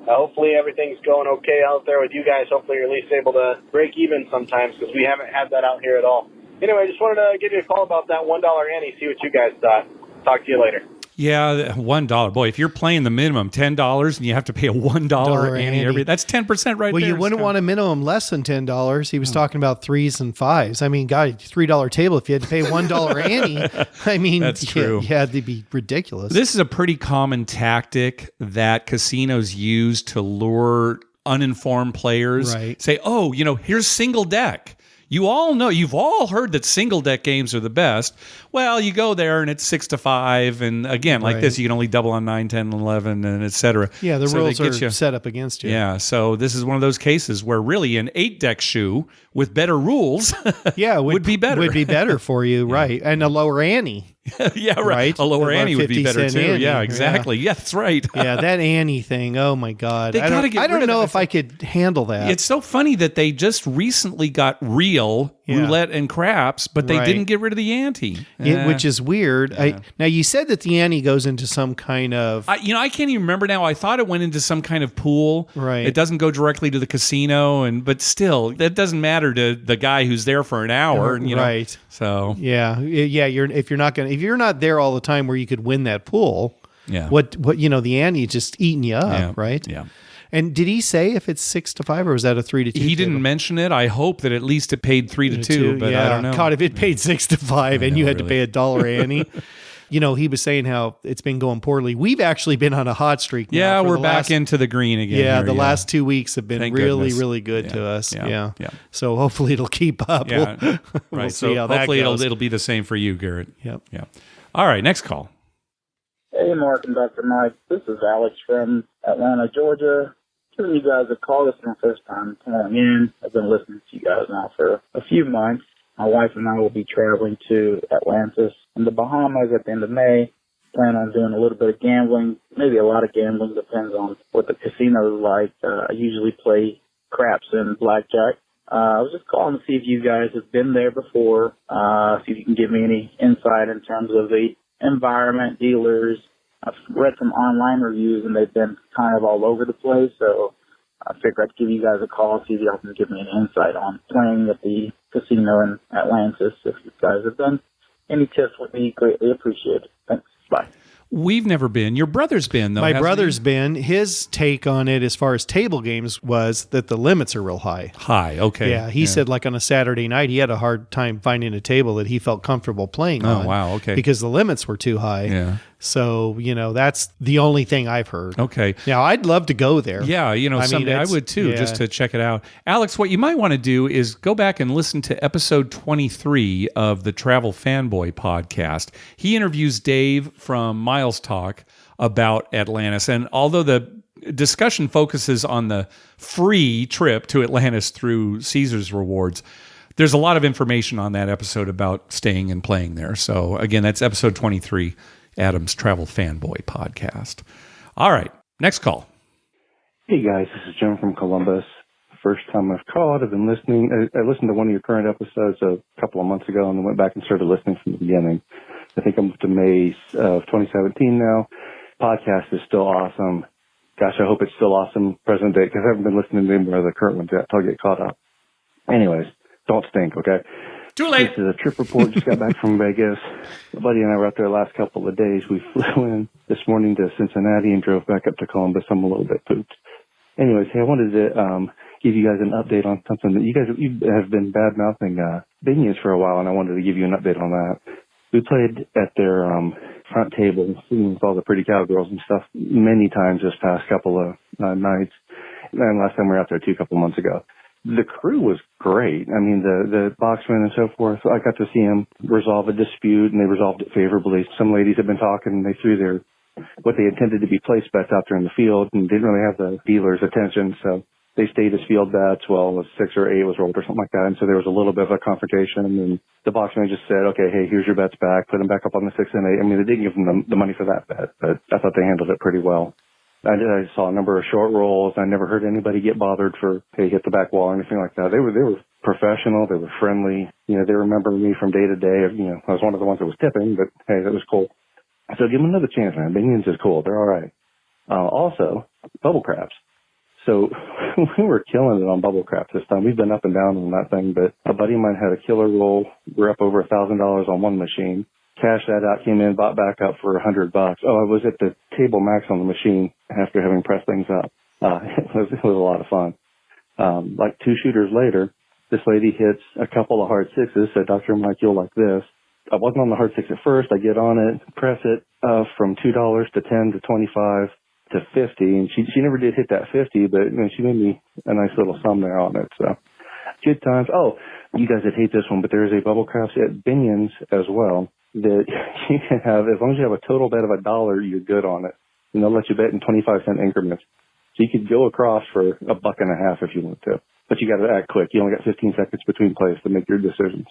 Speaker 6: hopefully everything's going okay out there with you guys. Hopefully you're at least able to break even sometimes because we haven't had that out here at all. Anyway, just wanted to give you a call about that $1 ante, see what you guys thought. Talk to you later.
Speaker 1: Yeah, $1. Boy, if you're playing the minimum $10 and you have to pay a $1 ante, that's 10% right there.
Speaker 2: Well, you wouldn't want a minimum less than $10. He was talking about 3s and 5s. I mean, God, $3 table. If you had to pay $1 ante, I mean,
Speaker 1: that's true.
Speaker 2: Yeah, it'd be ridiculous.
Speaker 1: This is a pretty common tactic that casinos use to lure uninformed players.
Speaker 2: Right.
Speaker 1: Say, here's single deck. You all know, you've all heard that single deck games are the best. Well, you go there and it's 6 to 5. And again, like this, you can only double on 9, 10, 11, and et cetera.
Speaker 2: Yeah, the rules are set up against you.
Speaker 1: Yeah, so this is one of those cases where really an 8-deck shoe with better rules would be better.
Speaker 2: Would be better for you, right. And a lower ante.
Speaker 1: Yeah, right. A lower ante would be better too.
Speaker 2: Ante.
Speaker 1: Yeah, exactly. Yeah, that's right.
Speaker 2: Yeah, that ante thing. Oh my God.
Speaker 1: I
Speaker 2: don't know if I could handle that.
Speaker 1: It's so funny that they just recently got real roulette and craps, but they didn't get rid of the ante.
Speaker 2: Which is weird.
Speaker 1: Yeah.
Speaker 2: Now you said that the ante goes into some kind of.
Speaker 1: I can't even remember now. I thought it went into some kind of pool.
Speaker 2: Right.
Speaker 1: It doesn't go directly to the casino, but still, that doesn't matter to the guy who's there for an hour.
Speaker 2: Right.
Speaker 1: So
Speaker 2: yeah. If you're not there all the time where you could win that pool.
Speaker 1: Yeah.
Speaker 2: What the ante just eating you up, right?
Speaker 1: Yeah.
Speaker 2: And did he say if it's 6 to 5 or was that a 3 to 2?
Speaker 1: He didn't mention it. I hope that at least it paid 3 to 2, but I don't know.
Speaker 2: God, if it paid 6 to 5 and you had to pay $1 ante. He was saying how it's been going poorly. We've actually been on a hot streak now.
Speaker 1: Yeah, we're back into the green again.
Speaker 2: Yeah, the last 2 weeks have been
Speaker 1: Thank
Speaker 2: really,
Speaker 1: goodness.
Speaker 2: really good to us.
Speaker 1: Yeah.
Speaker 2: So hopefully it'll keep up.
Speaker 1: Yeah.
Speaker 2: We'll
Speaker 1: Right.
Speaker 2: see how that
Speaker 1: hopefully
Speaker 2: goes.
Speaker 1: it'll be the same for you, Garrett.
Speaker 2: Yep.
Speaker 1: Yeah. All right, next call.
Speaker 7: Hey, Mark and Dr. Mike. This is Alex from Atlanta, Georgia. Giving you guys a call. This is my first time calling in. I've been listening to you guys now for a few months. My wife and I will be traveling to Atlantis in the Bahamas at the end of May. Plan on doing a little bit of gambling, maybe a lot of gambling, depends on what the casino is like. I usually play craps and blackjack. I was just calling to see if you guys have been there before, see if you can give me any insight in terms of the environment, dealers. I've read some online reviews, and they've been kind of all over the place, so I figured I'd give you guys a call, see if y'all can give me an insight on playing at the casino in Atlantis. If you guys have done any tips would be greatly appreciated. Thanks. Bye.
Speaker 1: We've never been. Your brother's been, though.
Speaker 2: My brother's been. His take on it as far as table games was that the limits are real high.
Speaker 1: High, okay.
Speaker 2: Yeah, he said like on a Saturday night, he had a hard time finding a table that he felt comfortable playing on.
Speaker 1: Oh, wow, okay.
Speaker 2: Because the limits were too high.
Speaker 1: Yeah.
Speaker 2: So, that's the only thing I've heard.
Speaker 1: Okay.
Speaker 2: Now, I'd love to go there.
Speaker 1: Yeah, someday I would too, just to check it out. Alex, what you might want to do is go back and listen to episode 23 of the Travel Fanboy podcast. He interviews Dave from Miles Talk about Atlantis. And although the discussion focuses on the free trip to Atlantis through Caesars Rewards, there's a lot of information on that episode about staying and playing there. So again, that's episode 23, Adam's Travel Fanboy podcast. All right, next call.
Speaker 8: Hey guys, this is Jim from Columbus. First time I've called. I've been listening. I listened to one of your current episodes a couple of months ago and then went back and started listening from the beginning. I think I'm up to May of 2017 now. Podcast is still awesome. Gosh, I hope it's still awesome present day because I haven't been listening to any of the current ones yet until I get caught up. Anyways, don't stink, okay?
Speaker 1: Too late.
Speaker 8: This is a trip report. Just got back from Vegas. My buddy and I were out there the last couple of days. We flew in this morning to Cincinnati and drove back up to Columbus. I'm a little bit pooped. Anyways, hey, I wanted to give you guys an update on something that you have been bad-mouthing Binions for a while, and I wanted to give you an update on that. We played at their front table with all the pretty cowgirls and stuff many times this past couple of nights. And last time we were out there a couple months ago. The crew was great. I mean, the boxmen and so forth, I got to see them resolve a dispute, and they resolved it favorably. Some ladies had been talking, and they threw what they intended to be place bets out there in the field and didn't really have the dealer's attention, so they stayed as field bets. Well, it was 6 or 8 was rolled or something like that, and so there was a little bit of a confrontation, and the boxman just said, okay, hey, here's your bets back, put them back up on the 6 and 8. I mean, they didn't give them the money for that bet, but I thought they handled it pretty well. I saw a number of short rolls. I never heard anybody get bothered for, hey, hit the back wall or anything like that. They were professional. They were friendly. They remember me from day to day. I was one of the ones that was tipping, but hey, that was cool. So give them another chance, man. Binions is cool. They're all right. Also, bubble craps. So we were killing it on bubble craps this time. We've been up and down on that thing, but a buddy of mine had a killer roll. We're up over $1,000 on one machine. Cashed that out, came in, bought back up for $100. Oh, I was at the table max on the machine after having pressed things up. It was a lot of fun. Like 2 shooters later, this lady hits a couple of hard sixes, said, Dr. Mike, you'll like this. I wasn't on the hard six at first. I get on it, press it from $2 to 10 to 25 to 50, and she never did hit that 50, but she made me a nice little sum there on it. So good times. Oh, you guys would hate this one, but there is a bubble craps at Binions as well that you can have, as long as you have a total bet of $1, you're good on it. And they'll let you bet in 25-cent increments. So you could go across for $1.50 if you want to. But you got to act quick. You only got 15 seconds between plays to make your decisions.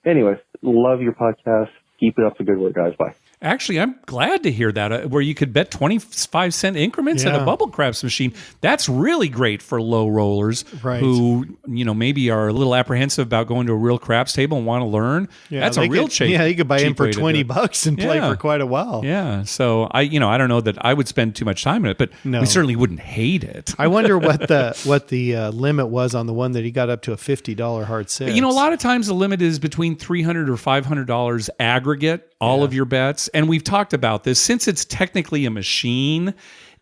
Speaker 8: Anyways, love your podcast. Keep it up. The good work, guys. Bye.
Speaker 1: Actually, I'm glad to hear that, where you could bet 25-cent increments at a bubble craps machine. That's really great for low rollers who, maybe are a little apprehensive about going to a real craps table and want to learn. Yeah, that's a real cheap.
Speaker 2: Yeah, you could buy in for $20 and play for quite a while.
Speaker 1: Yeah, so I don't know that I would spend too much time in it, but we certainly wouldn't hate it.
Speaker 2: I wonder what the limit was on the one that he got up to a $50 hard six.
Speaker 1: A lot of times the limit is between $300 or $500 aggregate. All of your bets. And we've talked about this. Since it's technically a machine,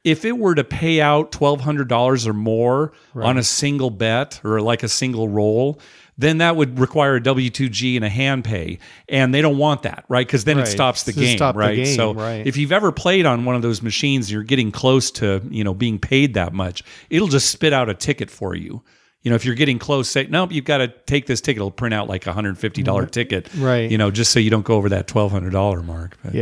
Speaker 1: if it were to pay out $1,200 or more on a single bet or like a single roll, then that would require a W2G and a hand pay. And they don't want that, right? Because then it stops the game, right? So if you've ever played on one of those machines, you're getting close to, being paid that much, it'll just spit out a ticket for you. If you're getting close, say, nope, you've got to take this ticket. It'll print out like a $150 ticket,
Speaker 2: right?
Speaker 1: Just so you don't go over that $1,200 mark. But,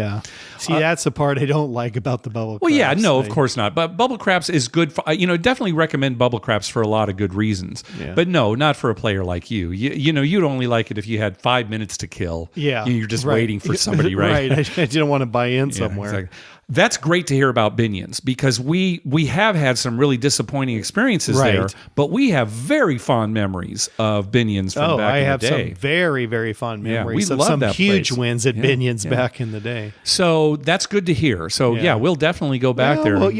Speaker 2: see, that's the part I don't like about the bubble craps.
Speaker 1: Well, yeah, no, of course not. But bubble craps is good for, definitely recommend bubble craps for a lot of good reasons. Yeah. But no, not for a player like you. You'd only like it if you had 5 minutes to kill.
Speaker 2: Yeah.
Speaker 1: You're just waiting for somebody, right?
Speaker 2: Right. I didn't want to buy in somewhere.
Speaker 1: Exactly. That's great to hear about Binions because we have had some really disappointing experiences there, but we have very fond memories of Binions from back in the day.
Speaker 2: I have some very, very fond memories of some huge wins at Binions back in the day.
Speaker 1: So that's good to hear. So we'll definitely go back there.
Speaker 2: Well,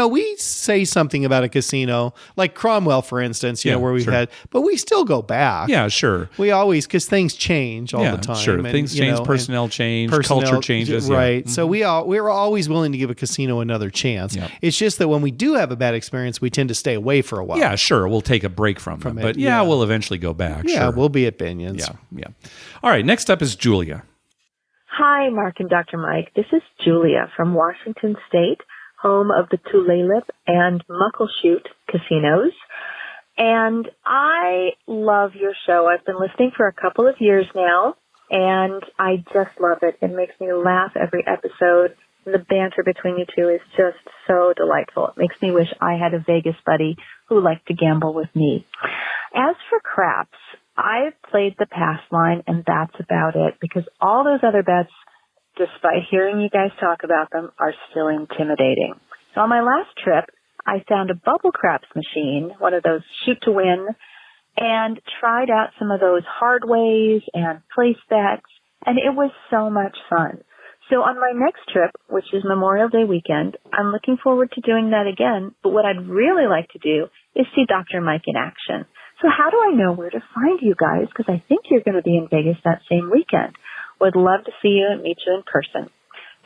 Speaker 2: we say something about a casino like Cromwell, for instance, where we've had, but we still go back.
Speaker 1: Yeah, sure.
Speaker 2: We always, because things change all the time.
Speaker 1: Sure,
Speaker 2: and,
Speaker 1: things change, personnel change, culture changes.
Speaker 2: Right. So we're always willing to give a casino another chance. Yep. It's just that when we do have a bad experience, we tend to stay away for a while.
Speaker 1: Yeah, sure. We'll take a break from them. But we'll eventually go back.
Speaker 2: Yeah,
Speaker 1: sure.
Speaker 2: we'll be at Binions.
Speaker 1: Yeah. All right. Next up is Julia.
Speaker 9: Hi, Mark and Dr. Mike. This is Julia from Washington State, home of the Tulalip and Muckleshoot casinos. And I love your show. I've been listening for a couple of years now, and I just love it. It makes me laugh every episode. The banter between you two is just so delightful. It makes me wish I had a Vegas buddy who liked to gamble with me. As for craps, I've played the pass line, and that's about it, because all those other bets, despite hearing you guys talk about them, are still intimidating. So on my last trip, I found a bubble craps machine, one of those shoot to win, and tried out some of those hard ways and place bets, and it was so much fun. So on my next trip, which is Memorial Day weekend, I'm looking forward to doing that again, but what I'd really like to do is see Dr. Mike in action. So how do I know where to find you guys? Because I think you're going to be in Vegas that same weekend. Would love to see you and meet you in person.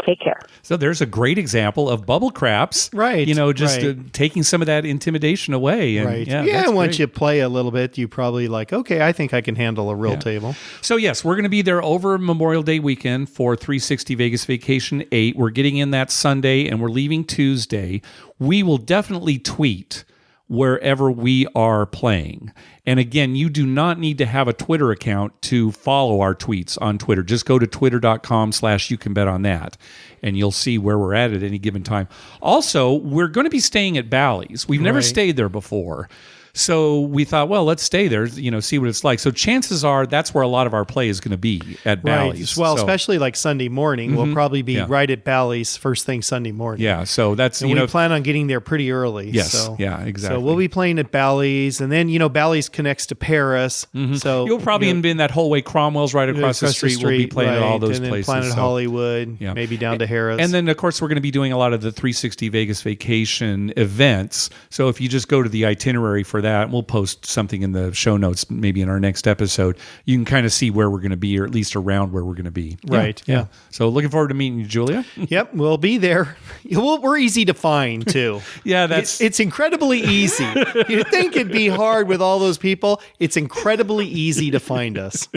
Speaker 9: Take care.
Speaker 1: So there's a great example of bubble craps.
Speaker 2: Right.
Speaker 1: Just taking some of that intimidation away. And,
Speaker 2: right.
Speaker 1: Yeah,
Speaker 2: once you play a little bit, you probably okay, I think I can handle a real table.
Speaker 1: So yes, we're going to be there over Memorial Day weekend for 360 Vegas Vacation 8. We're getting in that Sunday and we're leaving Tuesday. We will definitely tweet wherever we are playing. And again, you do not need to have a Twitter account to follow our tweets on Twitter. Just go to twitter.com/youcanbet on that, and you'll see where we're at any given time. Also, we're going to be staying at Bally's. We've never stayed there before. So we thought, well, let's stay there, see what it's like. So chances are that's where a lot of our play is going to be, at Bally's.
Speaker 2: Well, especially like Sunday morning. We'll probably be right at Bally's first thing Sunday morning.
Speaker 1: Yeah, so that's,
Speaker 2: and we plan on getting there pretty early.
Speaker 1: Yes,
Speaker 2: so,
Speaker 1: yeah, exactly.
Speaker 2: So we'll be playing at Bally's, and then, Bally's connects to Paris. So
Speaker 1: you'll probably be in that whole way. Cromwell's right across the street. We'll be playing at all those
Speaker 2: and then
Speaker 1: places.
Speaker 2: Planet Hollywood, maybe down to Harris.
Speaker 1: And then, of course, we're going to be doing a lot of the 360 Vegas Vacation events. So if you just go to the itinerary for that, we'll post something in the show notes, maybe in our next episode, you can kind of see where we're going to be, or at least around where we're going to be.
Speaker 2: Right. Yeah.
Speaker 1: So looking forward to meeting you, Julia.
Speaker 2: Yep. We'll be there. We're easy to find too. It's incredibly easy. You'd think it'd be hard with all those people. It's incredibly easy to find us.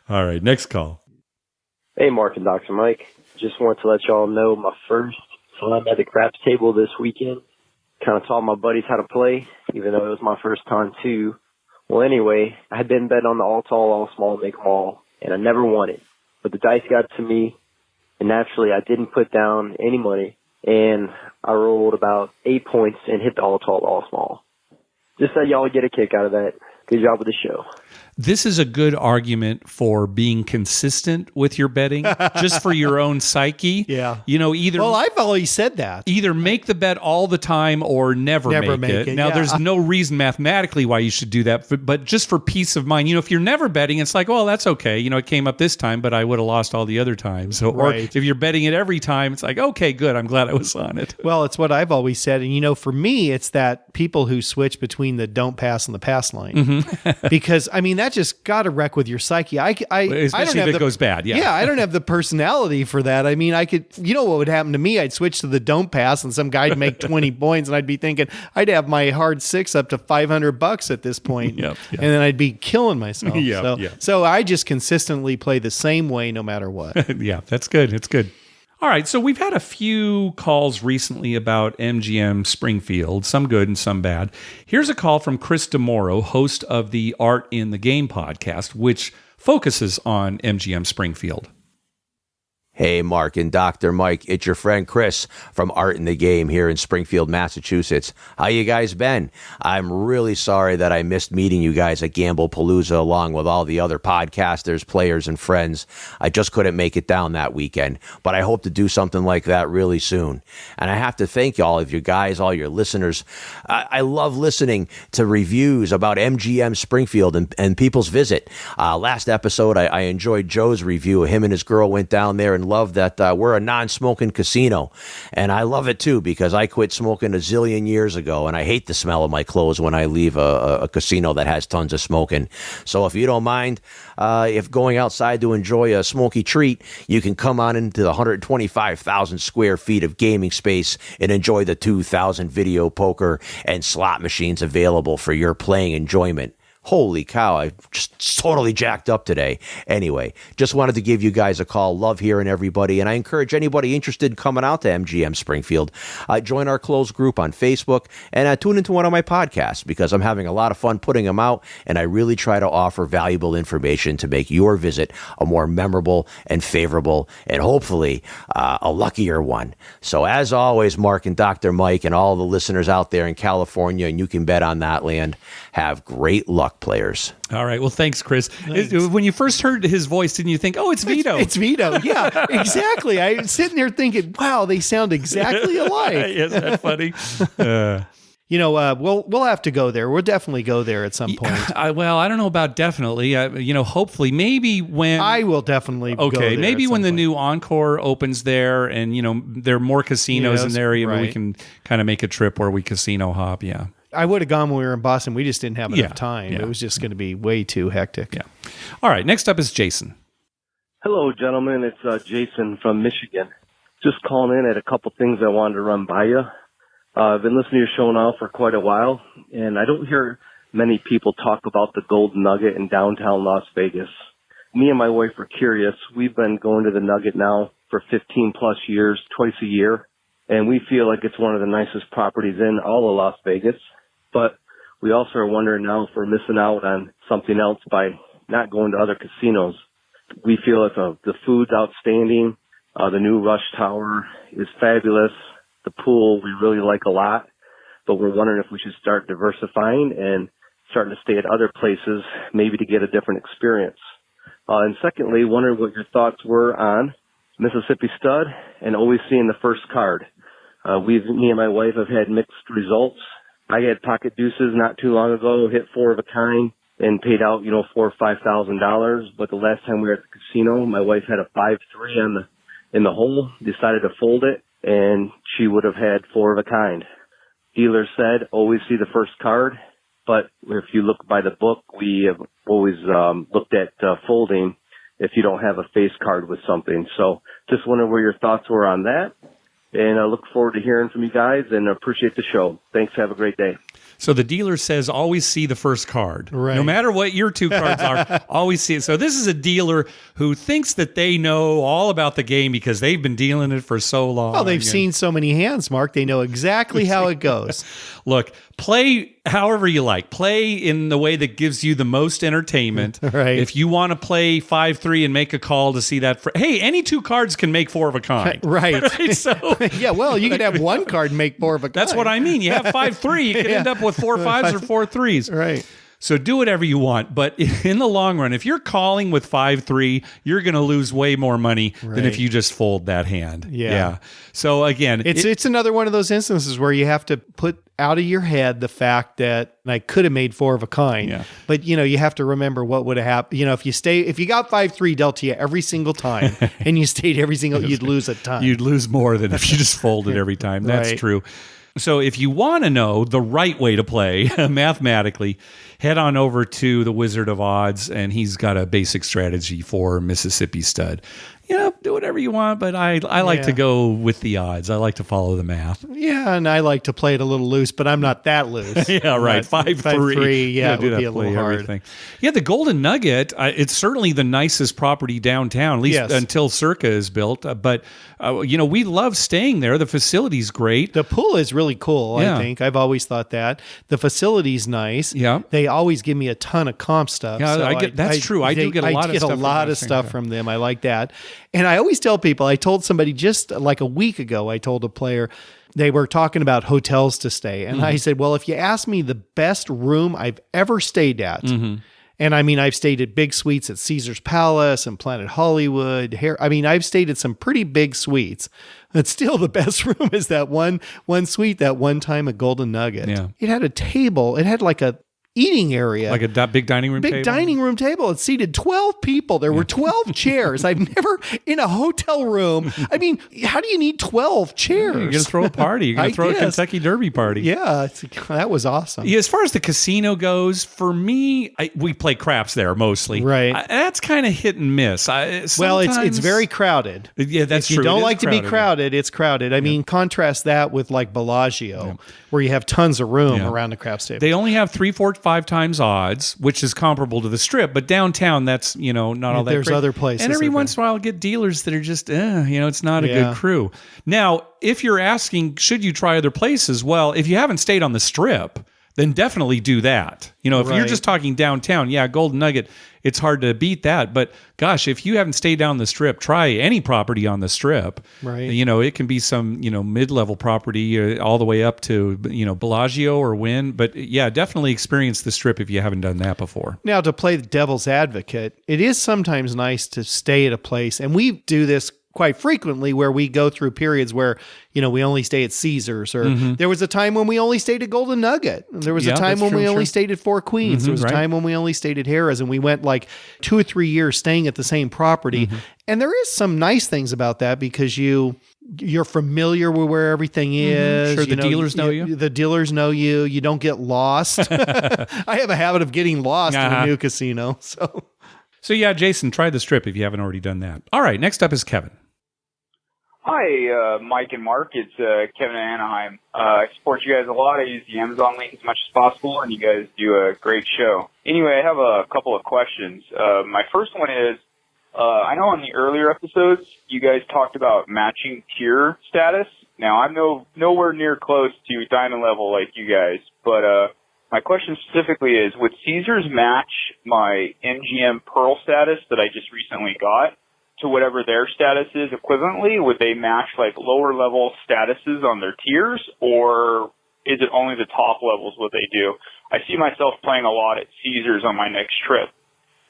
Speaker 1: All right. Next call.
Speaker 10: Hey, Mark and Dr. Mike. Just want to let y'all know my first time at the craps table this weekend. Kind of taught my buddies how to play, even though it was my first time too. Well, anyway, I had been betting on the all tall, all small, make 'em all, and I never won it. But the dice got to me, and naturally I didn't put down any money, and I rolled about 8 points and hit the all tall, all small. Just that y'all would get a kick out of that. Good job with the show.
Speaker 1: This is a good argument for being consistent with your betting, just for your own psyche.
Speaker 2: Yeah.
Speaker 1: Either.
Speaker 2: Well, I've always said that.
Speaker 1: Either make the bet all the time or never make it. Now, there's no reason mathematically why you should do that, but just for peace of mind. If you're never betting, it's like, well, that's okay. It came up this time, but I would have lost all the other times. So, or if you're betting it every time, it's like, okay, good. I'm glad I was on it.
Speaker 2: Well, it's what I've always said. And, for me, it's that people who switch between the don't pass and the pass line. Because, that just got to wreck with your psyche.
Speaker 1: Especially
Speaker 2: I don't have
Speaker 1: if it goes bad. Yeah,
Speaker 2: I don't have the personality for that. I could, what would happen to me? I'd switch to the don't pass, and some guy'd make 20 points, and I'd be thinking I'd have my hard six up to $500 at this point, and then I'd be killing myself. So I just consistently play the same way, no matter what.
Speaker 1: Yeah, that's good. It's good. All right, so we've had a few calls recently about MGM Springfield, some good and some bad. Here's a call from Chris DeMoro, host of the Art in the Game podcast, which focuses on MGM Springfield.
Speaker 11: Hey, Mark and Dr. Mike, it's your friend Chris from Art in the Game here in Springfield, Massachusetts. How you guys been? I'm really sorry that I missed meeting you guys at Gamblepalooza along with all the other podcasters, players, and friends. I just couldn't make it down that weekend, but I hope to do something like that really soon. And I have to thank all of you guys, all your listeners. I love listening to reviews about MGM Springfield and people's visit. Last episode, I enjoyed Joe's review. Him and his girl went down there and love that we're a non-smoking casino, and I love it too because I quit smoking a zillion years ago, and I hate the smell of my clothes when I leave a casino that has tons of smoking. So if you don't mind, if going outside to enjoy a smoky treat, you can come on into the 125,000 square feet of gaming space and enjoy the 2,000 video poker and slot machines available for your playing enjoyment. Holy cow, I'm just totally jacked up today. Anyway, just wanted to give you guys a call. Love hearing everybody, and I encourage anybody interested in coming out to MGM Springfield, join our closed group on Facebook, and tune into one of my podcasts, because I'm having a lot of fun putting them out, and I really try to offer valuable information to make your visit a more memorable and favorable, and hopefully a luckier one. So as always, Mark and Dr. Mike and all the listeners out there in California, and you can bet on that land, have great luck, players.
Speaker 1: All right. Well, thanks, Chris. When you first heard his voice, didn't you think, oh, it's Vito?
Speaker 2: It's Vito. Yeah, exactly. I was sitting there thinking, wow, they sound exactly alike.
Speaker 1: Isn't that funny?
Speaker 2: We'll have to go there. We'll definitely go there at some point.
Speaker 1: I don't know about definitely. Hopefully, maybe when
Speaker 2: I will definitely. Go there
Speaker 1: maybe when the
Speaker 2: point.
Speaker 1: new Encore opens there, and there are more casinos in the area,
Speaker 2: right.
Speaker 1: we can kind of make a trip where we casino hop. Yeah.
Speaker 2: I would have gone when we were in Boston. We just didn't have enough time.
Speaker 1: Yeah.
Speaker 2: It was just going to be way too hectic.
Speaker 1: Yeah. All right. Next up is Jason.
Speaker 12: Hello, gentlemen. It's Jason from Michigan. Just calling in at a couple things I wanted to run by you. I've been listening to your show now for quite a while, and I don't hear many people talk about the Golden Nugget in downtown Las Vegas. Me and my wife are curious. We've been going to the Nugget now for 15 plus years, twice a year, and we feel like it's one of the nicest properties in all of Las Vegas. But we also are wondering now if we're missing out on something else by not going to other casinos. We feel that the food's outstanding. The new Rush Tower is fabulous. The pool we really like a lot, but we're wondering if we should start diversifying and starting to stay at other places, maybe to get a different experience. And secondly, wondering what your thoughts were on Mississippi Stud and always seeing the first card. Me and my wife have had mixed results. I had pocket deuces not too long ago, hit 4 of a kind and paid out, $4,000 or $5,000. But the last time we were at the casino, my wife had a 5-3 in the hole, decided to fold it, and she would have had 4 of a kind. Dealer said, always see the first card. But if you look by the book, we have always looked at folding if you don't have a face card with something. So just wondering where your thoughts were on that. And I look forward to hearing from you guys and appreciate the show. Thanks. Have a great day.
Speaker 1: So the dealer says always see the first card.
Speaker 2: Right.
Speaker 1: No matter what your 2 cards are, always see it. So this is a dealer who thinks that they know all about the game because they've been dealing it for so long.
Speaker 2: Well, they've seen so many hands, Mark. They know exactly how it goes.
Speaker 1: Look, play however you like. Play in the way that gives you the most entertainment.
Speaker 2: Right.
Speaker 1: If you want to play 5-3 and make a call to see that, hey, any 2 cards can make 4 of a kind.
Speaker 2: Right.
Speaker 1: Right? So
Speaker 2: yeah, well, you could have 1 card and make 4 of a kind.
Speaker 1: that's what I mean. You have 5-3, you could end up with 4 5s or 4 3s.
Speaker 2: Right.
Speaker 1: So do whatever you want, but in the long run, if you're calling with 5-3, you're going to lose way more money than if you just fold that hand.
Speaker 2: Yeah.
Speaker 1: So again,
Speaker 2: it's another one of those instances where you have to put out of your head the fact that I could have made 4 of a kind.
Speaker 1: Yeah.
Speaker 2: But you have to remember what would have happened. If you got 5-3 dealt to you every single time and you stayed every single, you'd lose a ton.
Speaker 1: You'd lose more than if you just folded every time. That's
Speaker 2: Right.
Speaker 1: true. So if you want to know the right way to play mathematically, head on over to the Wizard of Odds, and he's got a basic strategy for Mississippi Stud. Do whatever you want, but I like to go with the odds. I like to follow the math.
Speaker 2: Yeah, and I like to play it a little loose, but I'm not that loose.
Speaker 1: Yeah, right. 5-3.
Speaker 2: Yeah, it would be a little hard.
Speaker 1: Everything. Yeah, the Golden Nugget, it's certainly the nicest property downtown, at least until Circa is built. But, we love staying there. The facility's great.
Speaker 2: The pool is really cool,
Speaker 1: Yeah.
Speaker 2: I think. I've always thought that. The facility's nice.
Speaker 1: Yeah.
Speaker 2: They always give me a ton of comp stuff.
Speaker 1: Yeah,
Speaker 2: so
Speaker 1: that's true. I do get a lot of stuff.
Speaker 2: a lot of stuff from them. I like that. And I always tell people, I told somebody just like a week ago, I told a player, they were talking about hotels to stay. And I said, well, if you ask me the best room I've ever stayed at, and I mean, I've stayed at big suites at Caesar's Palace and Planet Hollywood. I've stayed at some pretty big suites. But still, the best room is that one suite that one time at Golden Nugget.
Speaker 1: Yeah.
Speaker 2: It had a table. It had like a eating area.
Speaker 1: Like a big dining room table?
Speaker 2: Big dining room table. It seated 12 people. There were 12 chairs. I've never, in a hotel room, I mean, how do you need 12 chairs?
Speaker 1: You're going to throw a party. You're going to throw a Kentucky Derby party.
Speaker 2: Yeah, that was awesome.
Speaker 1: Yeah, as far as the casino goes, for me, we play craps there mostly.
Speaker 2: Right.
Speaker 1: That's kind of hit and miss.
Speaker 2: Well, it's very crowded.
Speaker 1: Yeah, that's
Speaker 2: true. If you don't like to be crowded, it's crowded. I mean, contrast that with like Bellagio, where you have tons of room around the craps table.
Speaker 1: They only have 3, 4, 5 times odds, which is comparable to the Strip. But downtown, that's, not all that
Speaker 2: There's
Speaker 1: great.
Speaker 2: other places.
Speaker 1: And every once in a while, I'll get dealers that are just, it's not a good crew. Now, if you're asking, should you try other places? Well, if you haven't stayed on the Strip, then definitely do that. If you're just talking downtown, Golden Nugget, it's hard to beat that. But gosh, if you haven't stayed down the Strip, try any property on the Strip.
Speaker 2: Right.
Speaker 1: It can be some, mid-level property all the way up to, Bellagio or Wynn. But definitely experience the Strip if you haven't done that before.
Speaker 2: Now, to play the devil's advocate, it is sometimes nice to stay at a place, and we do this quite frequently where we go through periods where, we only stay at Caesars, or there was a time when we only stayed at Golden Nugget. There was a time when we only stayed at Four Queens. There was a time when we only stayed at Harrah's, and we went like 2 or 3 years staying at the same property. And there is some nice things about that because you're familiar with where everything is.
Speaker 1: Sure, the dealers know you.
Speaker 2: The dealers know you. You don't get lost. I have a habit of getting lost in a new casino.
Speaker 1: So Jason, try the Strip if you haven't already done that. All right, next up is Kevin.
Speaker 13: Hi, Mike and Mark. It's Kevin in Anaheim. I support you guys a lot. I use the Amazon link as much as possible, and you guys do a great show. Anyway, I have a couple of questions. My first one is, I know in the earlier episodes, you guys talked about matching tier status. Now, I'm nowhere near close to diamond level like you guys, but my question specifically is, would Caesars match my MGM Pearl status that I just recently got to whatever their status is equivalently? Would they match like lower level statuses on their tiers, or is it only the top levels what they do? I see myself playing a lot at Caesars on my next trip.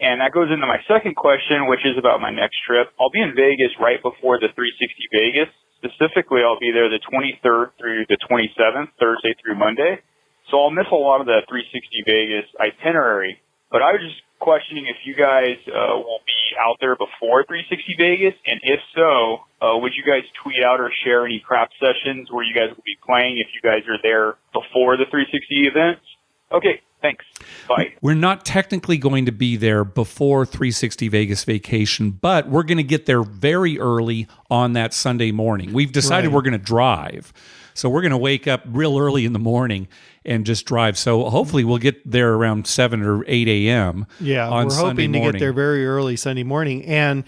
Speaker 13: And that goes into my second question, which is about my next trip. I'll be in Vegas right before the 360 Vegas. Specifically, I'll be there the 23rd through the 27th, Thursday through Monday. So I'll miss a lot of the 360 Vegas itinerary. But I was just questioning if you guys will be out there before 360 Vegas, and if so, would you guys tweet out or share any crap sessions where you guys will be playing if you guys are there before the 360 events? Okay, thanks. Bye.
Speaker 1: We're not technically going to be there before 360 Vegas vacation, but we're going to get there very early on that Sunday morning. We've decided we're going to drive. So we're going to wake up real early in the morning and just drive. So hopefully we'll get there around 7 or 8 a.m.
Speaker 2: Yeah,
Speaker 1: on
Speaker 2: we're
Speaker 1: Sunday
Speaker 2: hoping
Speaker 1: morning.
Speaker 2: to get there very early Sunday morning. And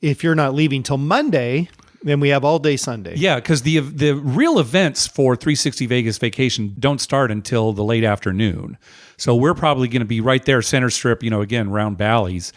Speaker 2: if you're not leaving till Monday, then we have all day Sunday.
Speaker 1: Yeah, because the real events for 360 Vegas vacation don't start until the late afternoon. So we're probably going to be right there, center strip, again, Round Bally's,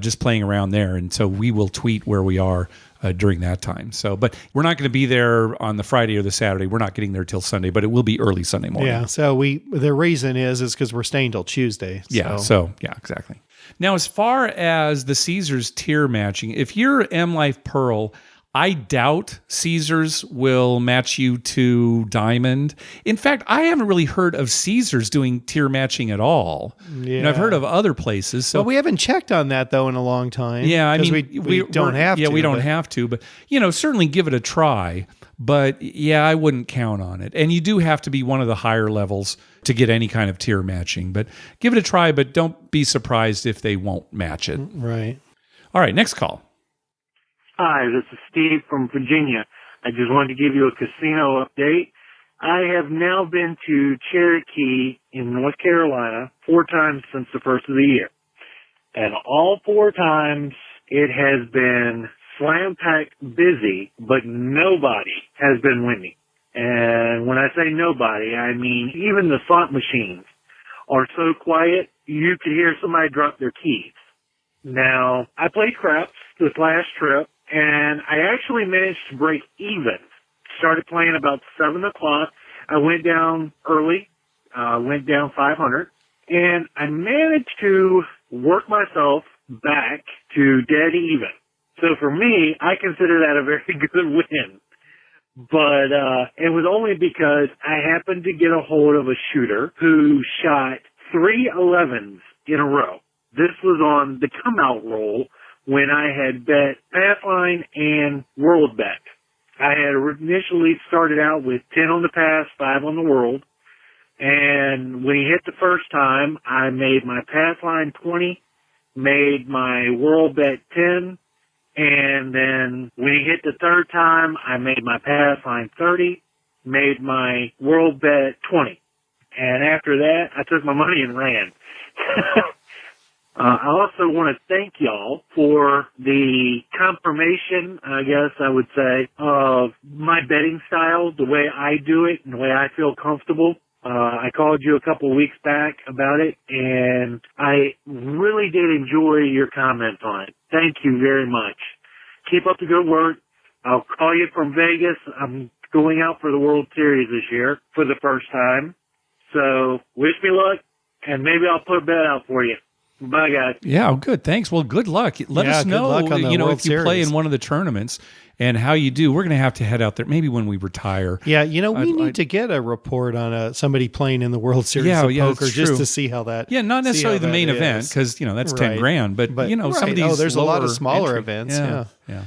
Speaker 1: just playing around there. And so we will tweet where we are during that time. So, but we're not going to be there on the Friday or the Saturday. We're not getting there till Sunday, but it will be early Sunday morning.
Speaker 2: Yeah. So the reason is because we're staying till Tuesday.
Speaker 1: So. Yeah, exactly. Now, as far as the Caesars tier matching, if you're M Life Pearl, I doubt Caesars will match you to Diamond. In fact, I haven't really heard of Caesars doing tier matching at all.
Speaker 2: Yeah.
Speaker 1: I've heard of other places. So
Speaker 2: we haven't checked on that though in a long time.
Speaker 1: Yeah, I mean,
Speaker 2: we don't have to.
Speaker 1: Yeah, we don't have to, but certainly give it a try. But yeah, I wouldn't count on it. And you do have to be one of the higher levels to get any kind of tier matching. But give it a try, but don't be surprised if they won't match it.
Speaker 2: Right.
Speaker 1: All right, next call.
Speaker 14: Hi, this is Steve from Virginia. I just wanted to give you a casino update. I have now been to Cherokee in North Carolina 4 times since the first of the year. And all 4 times it has been slam-packed busy, but nobody has been winning. And when I say nobody, I mean even the slot machines are so quiet you could hear somebody drop their keys. Now, I played craps this last trip, and I actually managed to break even. Started playing about 7 o'clock. I went down early, went down 500, and I managed to work myself back to dead even. So for me, I consider that a very good win. But it was only because I happened to get a hold of a shooter who shot 3 11s in a row. This was on the come-out roll when I had bet Pathline and World Bet. I had initially started out with 10 on the pass, 5 on the World. And when he hit the first time, I made my Pathline 20, made my World Bet 10, and then when he hit the third time, I made my Pathline 30, made my World Bet 20. And after that, I took my money and ran. I also want to thank y'all for the confirmation, I guess I would say, of my betting style, the way I do it and the way I feel comfortable. I called you a couple of weeks back about it, and I really did enjoy your comments on it. Thank you very much. Keep up the good work. I'll call you from Vegas. I'm going out for the World Series this year for the first time. So wish me luck, and maybe I'll put a bet out for you. Bye, guys.
Speaker 1: Yeah, oh, good. Thanks. Well, good luck. Let us know,
Speaker 2: on the World
Speaker 1: if you play
Speaker 2: Series.
Speaker 1: in one of the tournaments and how you do. We're going to head out there maybe when we retire.
Speaker 2: Yeah, we need to get a report on somebody playing in the World Series of poker just to see how that.
Speaker 1: Yeah, not necessarily the main event because that's
Speaker 2: right.
Speaker 1: $10,000, but some of these.
Speaker 2: There's a lot of
Speaker 1: lower
Speaker 2: smaller
Speaker 1: entry.
Speaker 2: events.
Speaker 1: Yeah.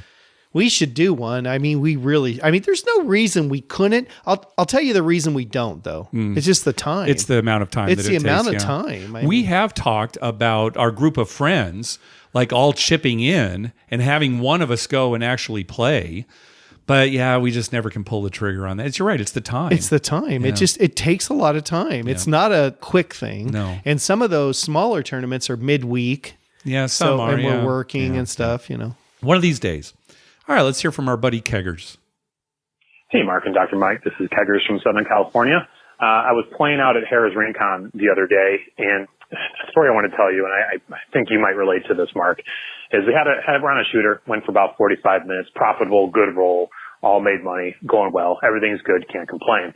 Speaker 2: We should do one. I mean, there's no reason we couldn't. I'll tell you the reason we don't, though. It's just the time.
Speaker 1: It's the amount of time.
Speaker 2: It's
Speaker 1: that
Speaker 2: the
Speaker 1: it
Speaker 2: amount
Speaker 1: takes,
Speaker 2: of time.
Speaker 1: We have talked about our group of friends, like all chipping in and having one of us go and actually play. But yeah, we just never can pull the trigger on that. You're right. It's the time.
Speaker 2: It's the time.
Speaker 1: Yeah.
Speaker 2: It takes a lot of time. It's not a quick thing.
Speaker 1: No.
Speaker 2: And some of those smaller tournaments are midweek.
Speaker 1: Yeah, some are.
Speaker 2: And we're working and stuff,
Speaker 1: One of these days. All right, let's hear from our buddy Keggers.
Speaker 15: Hey, Mark and Dr. Mike. This is Keggers from Southern California. I was playing out at Harrah's Rincon the other day, and a story I want to tell you, and I think you might relate to this, Mark, is we we're on a shooter, went for about 45 minutes, profitable, good roll, all made money, going well. Everything's good, can't complain.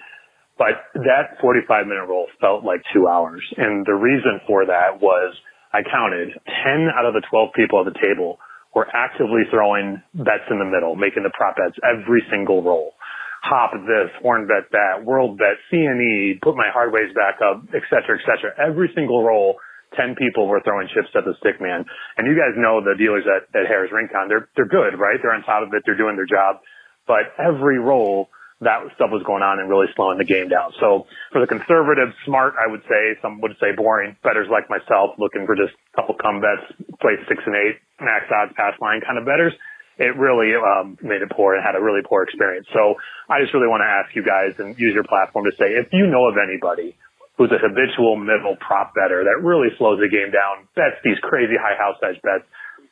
Speaker 15: But that 45-minute roll felt like 2 hours, and the reason for that was I counted 10 out of the 12 people at the table were actively throwing bets in the middle, making the prop bets every single roll. Hop this, horn bet that, world bet, CNE, put my hardways back up, et cetera, et cetera. Every single roll, 10 people were throwing chips at the stick man. And you guys know the dealers at Harrah's Rincon, they're good, right? They're on top of it, they're doing their job. But every roll, that stuff was going on and really slowing the game down. So for the conservative, smart, I would say, some would say boring, bettors like myself looking for just a couple come bets, play 6 and 8, max odds, pass line kind of bettors, it really made it poor and had a really poor experience. So I just really want to ask you guys and use your platform to say, if you know of anybody who's a habitual middle prop better that really slows the game down, bets these crazy high house edge bets,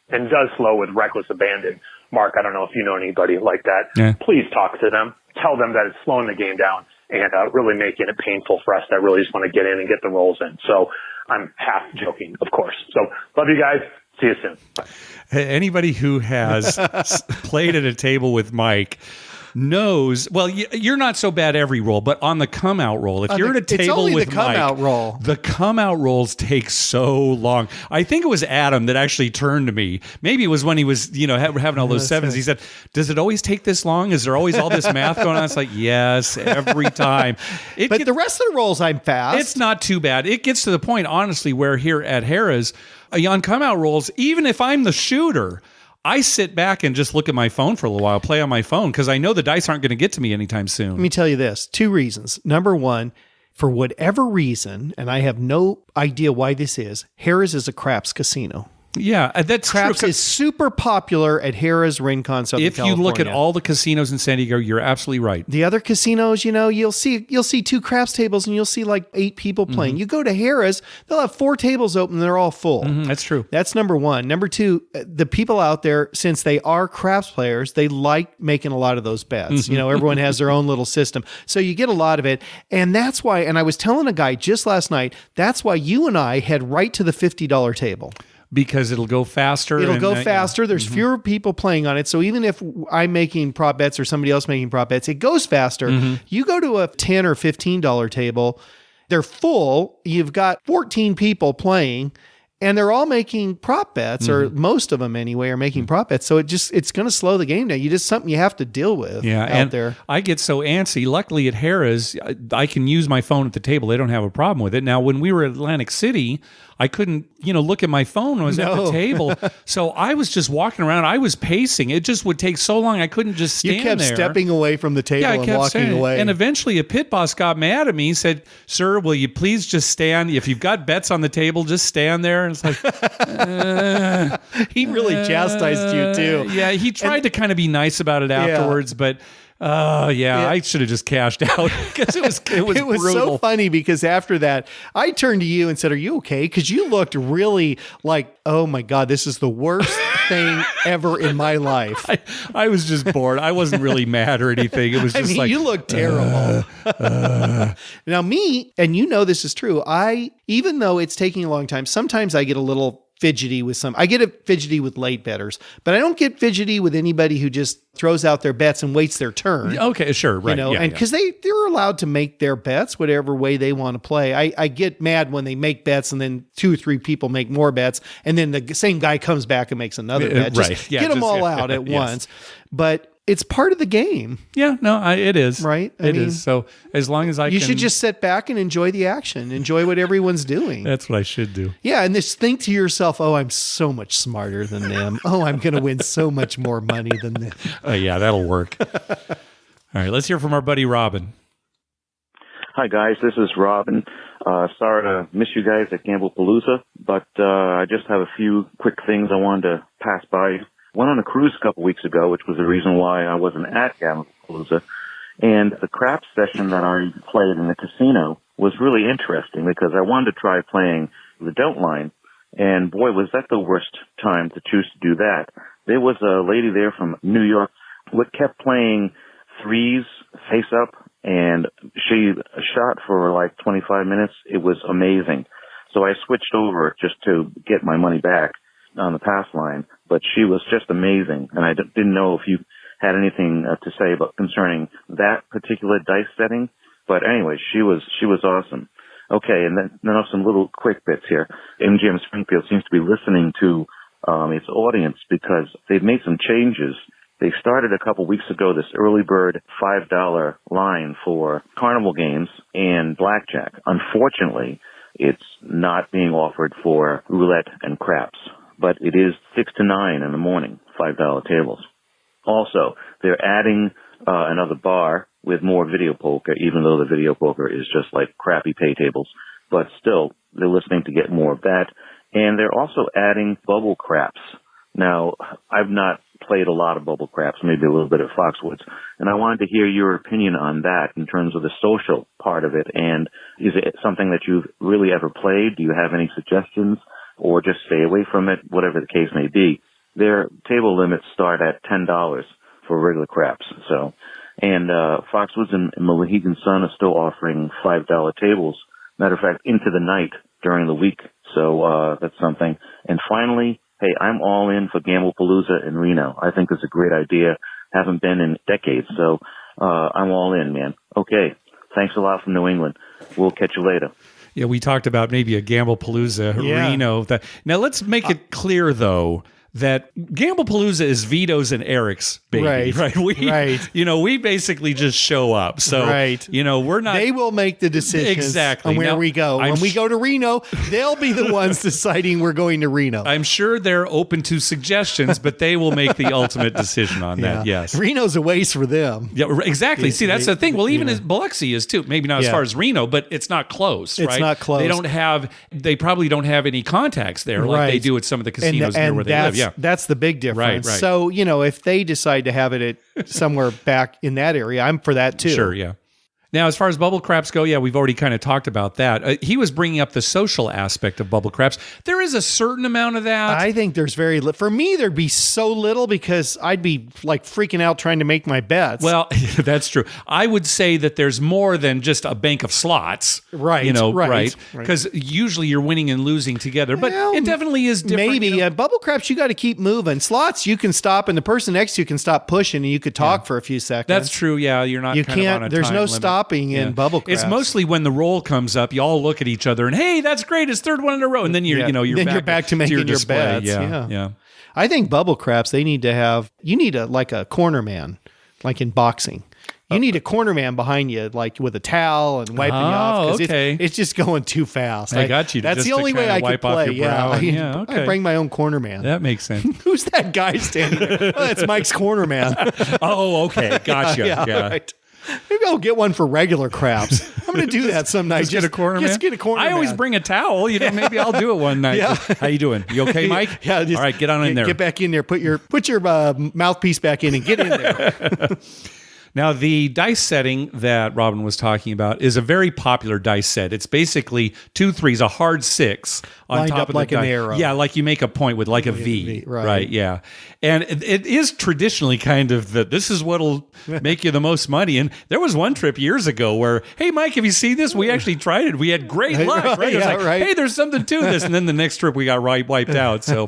Speaker 15: and does slow with reckless abandon. Mark, I don't know if you know anybody like that.
Speaker 1: Yeah.
Speaker 15: Please talk to them. Tell them that it's slowing the game down and really making it painful for us that really just want to get in and get the rolls in. So I'm half joking, of course. So love you guys. See you soon. Bye.
Speaker 1: Anybody who has played at a table with Mike knows, well, you're not so bad every roll, but on the come out roll, if you're at a table with Mike, the come out rolls take so long. I think it was Adam that actually turned to me. Maybe it was when he was, having all those sevens. He said, "Does it always take this long? Is there always all this math going on?" It's like, yes, every time.
Speaker 2: But the rest of the rolls, I'm fast.
Speaker 1: It's not too bad. It gets to the point, honestly, where here at Harrah's, on come out rolls, even if I'm the shooter, I sit back and just look at my phone for a little while, play on my phone, because I know the dice aren't going to get to me anytime soon.
Speaker 2: Let me tell you this. 2 reasons. Number one, for whatever reason, and I have no idea why this is, Harrah's is a craps casino.
Speaker 1: Yeah, that's
Speaker 2: craps
Speaker 1: true.
Speaker 2: is super popular at Harrah's Rincon, Southern California.
Speaker 1: If you look at all the casinos in San Diego, you're absolutely right.
Speaker 2: The other casinos, you'll see 2 craps tables and you'll see like 8 people playing.
Speaker 1: Mm-hmm.
Speaker 2: You go to Harrah's, they'll have 4 tables open and they're all full.
Speaker 1: Mm-hmm, that's true.
Speaker 2: That's number one. Number two, the people out there, since they are craps players, they like making a lot of those bets.
Speaker 1: Mm-hmm.
Speaker 2: Everyone has their own little system. So you get a lot of it. And that's why, and I was telling a guy just last night, that's why you and I head right to the $50 table.
Speaker 1: Because it'll go faster.
Speaker 2: It'll go faster. There's fewer people playing on it. So even if I'm making prop bets or somebody else making prop bets, it goes faster. You go to a $10 or $15 table, they're full. You've got 14 people playing and they're all making prop bets, or most of them anyway are making prop bets. So it's going to slow the game down. Something you have to deal with out there.
Speaker 1: I get so antsy. Luckily at Harrah's, I can use my phone at the table. They don't have a problem with it. Now, when we were at Atlantic City, I couldn't, look at my phone when I was at the table. So I was just walking around. I was pacing. It just would take so long. I couldn't just stand there.
Speaker 2: You kept stepping away from the table and walking away.
Speaker 1: And eventually a pit boss got mad at me. He said, "Sir, will you please just stand? If you've got bets on the table, just stand there." And it's like,
Speaker 2: he really chastised you too.
Speaker 1: Yeah, he tried to kind of be nice about it afterwards, but I should have just cashed out because it was brutal.
Speaker 2: So funny because after that, I turned to you and said, "Are you okay?" Because you looked really like, "Oh my God, this is the worst thing ever in my life."
Speaker 1: I was just bored. I wasn't really mad or anything. It was just
Speaker 2: you look terrible. Now me, and you know this is true. Even though it's taking a long time, sometimes I get a little fidgety with I get fidgety with late bettors, but I don't get fidgety with anybody who just throws out their bets and waits their turn.
Speaker 1: Okay, sure, right.
Speaker 2: And because they're allowed to make their bets whatever way they want to play. I get mad when they make bets and then 2 or 3 people make more bets and then the same guy comes back and makes another bet. Just get them all out at once. But it's part of the game.
Speaker 1: Yeah, no, it is.
Speaker 2: Right?
Speaker 1: It is. So as long as
Speaker 2: you should just sit back and enjoy the action. Enjoy what everyone's doing.
Speaker 1: That's what I should do.
Speaker 2: Yeah, and just think to yourself, oh, I'm so much smarter than them. Oh, I'm going to win so much more money than them.
Speaker 1: Yeah, that'll work. All right, let's hear from our buddy Robin.
Speaker 16: Hi, guys. This is Robin. Sorry to miss you guys at Gamblepalooza, but I just have a few quick things I wanted to pass by. Went on a cruise a couple weeks ago, which was the reason why I wasn't at Gamblepalooza. And the craps session that I played in the casino was really interesting because I wanted to try playing the don't line. And boy, was that the worst time to choose to do that. There was a lady there from New York who kept playing threes face up, and she shot for like 25 minutes. It was amazing. So I switched over just to get my money back on the pass line, but she was just amazing. And I didn't know if you had anything to say about concerning that particular dice setting. But anyway, she was awesome. Okay, and then now some little quick bits here. MGM Springfield seems to be listening to its audience because they've made some changes. They started a couple weeks ago this early bird $5 line for carnival games and blackjack. Unfortunately, it's not being offered for roulette and craps, but it is 6 to 9 in the morning, $5 tables. Also, they're adding another bar with more video poker, even though the video poker is just like crappy pay tables. But still, they're listening to get more of that. And they're also adding bubble craps. Now, I've not played a lot of bubble craps, maybe a little bit of Foxwoods, and I wanted to hear your opinion on that in terms of the social part of it. And is it something that you've really ever played? Do you have any suggestions? Or just stay away from it, whatever the case may be. Their table limits start at $10 for regular craps. So, and Foxwoods and Mohegan Sun are still offering $5 tables. Matter of fact, into the night during the week. So that's something. And finally, hey, I'm all in for Gamblepalooza in Reno. I think it's a great idea. Haven't been in decades, so I'm all in, man. Okay, thanks a lot from New England. We'll catch you later.
Speaker 1: Yeah, we talked about maybe a Gamblepalooza Reno. Now let's make it clear though that Gamblepalooza is Vito's and Eric's baby, right? We basically just show up. So, we're not.
Speaker 2: They will make the decisions on where we go. When we go to Reno, they'll be the ones deciding we're going to Reno.
Speaker 1: I'm sure they're open to suggestions, but they will make the ultimate decision on that. Yes,
Speaker 2: Reno's a ways for them.
Speaker 1: Yeah, exactly. See, that's the thing. Well, even as Biloxi is too. Maybe not as far as Reno, but it's not close.
Speaker 2: It's not close.
Speaker 1: They probably don't have any contacts there like they do at some of the casinos near where they live. Yeah.
Speaker 2: That's the big difference.
Speaker 1: Right.
Speaker 2: So, if they decide to have it at somewhere back in that area, I'm for that too.
Speaker 1: Sure, yeah. Now, as far as bubble craps go, we've already kind of talked about that. He was bringing up the social aspect of bubble craps. There is a certain amount of that.
Speaker 2: I think there's very little. For me, there'd be so little because I'd be like freaking out trying to make my bets.
Speaker 1: Well, that's true. I would say that there's more than just a bank of slots.
Speaker 2: Right.
Speaker 1: Right. Because usually you're winning and losing together, but it definitely is different.
Speaker 2: Maybe. Bubble craps, you got to keep moving. Slots, you can stop and the person next to you can stop pushing and you could talk for a few seconds.
Speaker 1: That's true. Yeah. You're not kind of on a
Speaker 2: there's
Speaker 1: time
Speaker 2: no
Speaker 1: limit.
Speaker 2: stopping in bubble craps.
Speaker 1: It's mostly when the roll comes up, you all look at each other and, hey, that's great. It's third one in a row. And then you're
Speaker 2: back to making your bets.
Speaker 1: Yeah.
Speaker 2: I think bubble craps, you need a corner man, like in boxing. You need a corner man behind you, like with a towel and wiping you off. Because it's just going too fast.
Speaker 1: I got you.
Speaker 2: That's the only way I could play. I bring my own corner man.
Speaker 1: That makes sense.
Speaker 2: Who's that guy standing there? Oh, that's Mike's corner man.
Speaker 1: Oh, okay. Gotcha. Yeah.
Speaker 2: Right. Maybe I'll get one for regular craps. I'm going to do that some night.
Speaker 1: Just get a corner man?
Speaker 2: Just get a corner man.
Speaker 1: I always bring a towel. Maybe I'll do it one night.
Speaker 2: Yeah.
Speaker 1: How you doing? You okay, Mike?
Speaker 2: Yeah.
Speaker 1: All right, get on in there.
Speaker 2: Get back in there. Put your mouthpiece back in and get in there.
Speaker 1: Now, the dice setting that Robin was talking about is a very popular dice set. It's basically 2 3s, a hard 6 on
Speaker 2: lined
Speaker 1: top
Speaker 2: up
Speaker 1: of
Speaker 2: like
Speaker 1: the
Speaker 2: an
Speaker 1: die.
Speaker 2: arrow.
Speaker 1: Yeah, like you make a point with like a V.
Speaker 2: Right.
Speaker 1: Yeah. And it is traditionally kind of this is what'll make you the most money. And there was one trip years ago where, hey, Mike, have you seen this? We actually tried it. We had great luck. Right? It was like, hey, there's something to this. And then the next trip we got wiped out. So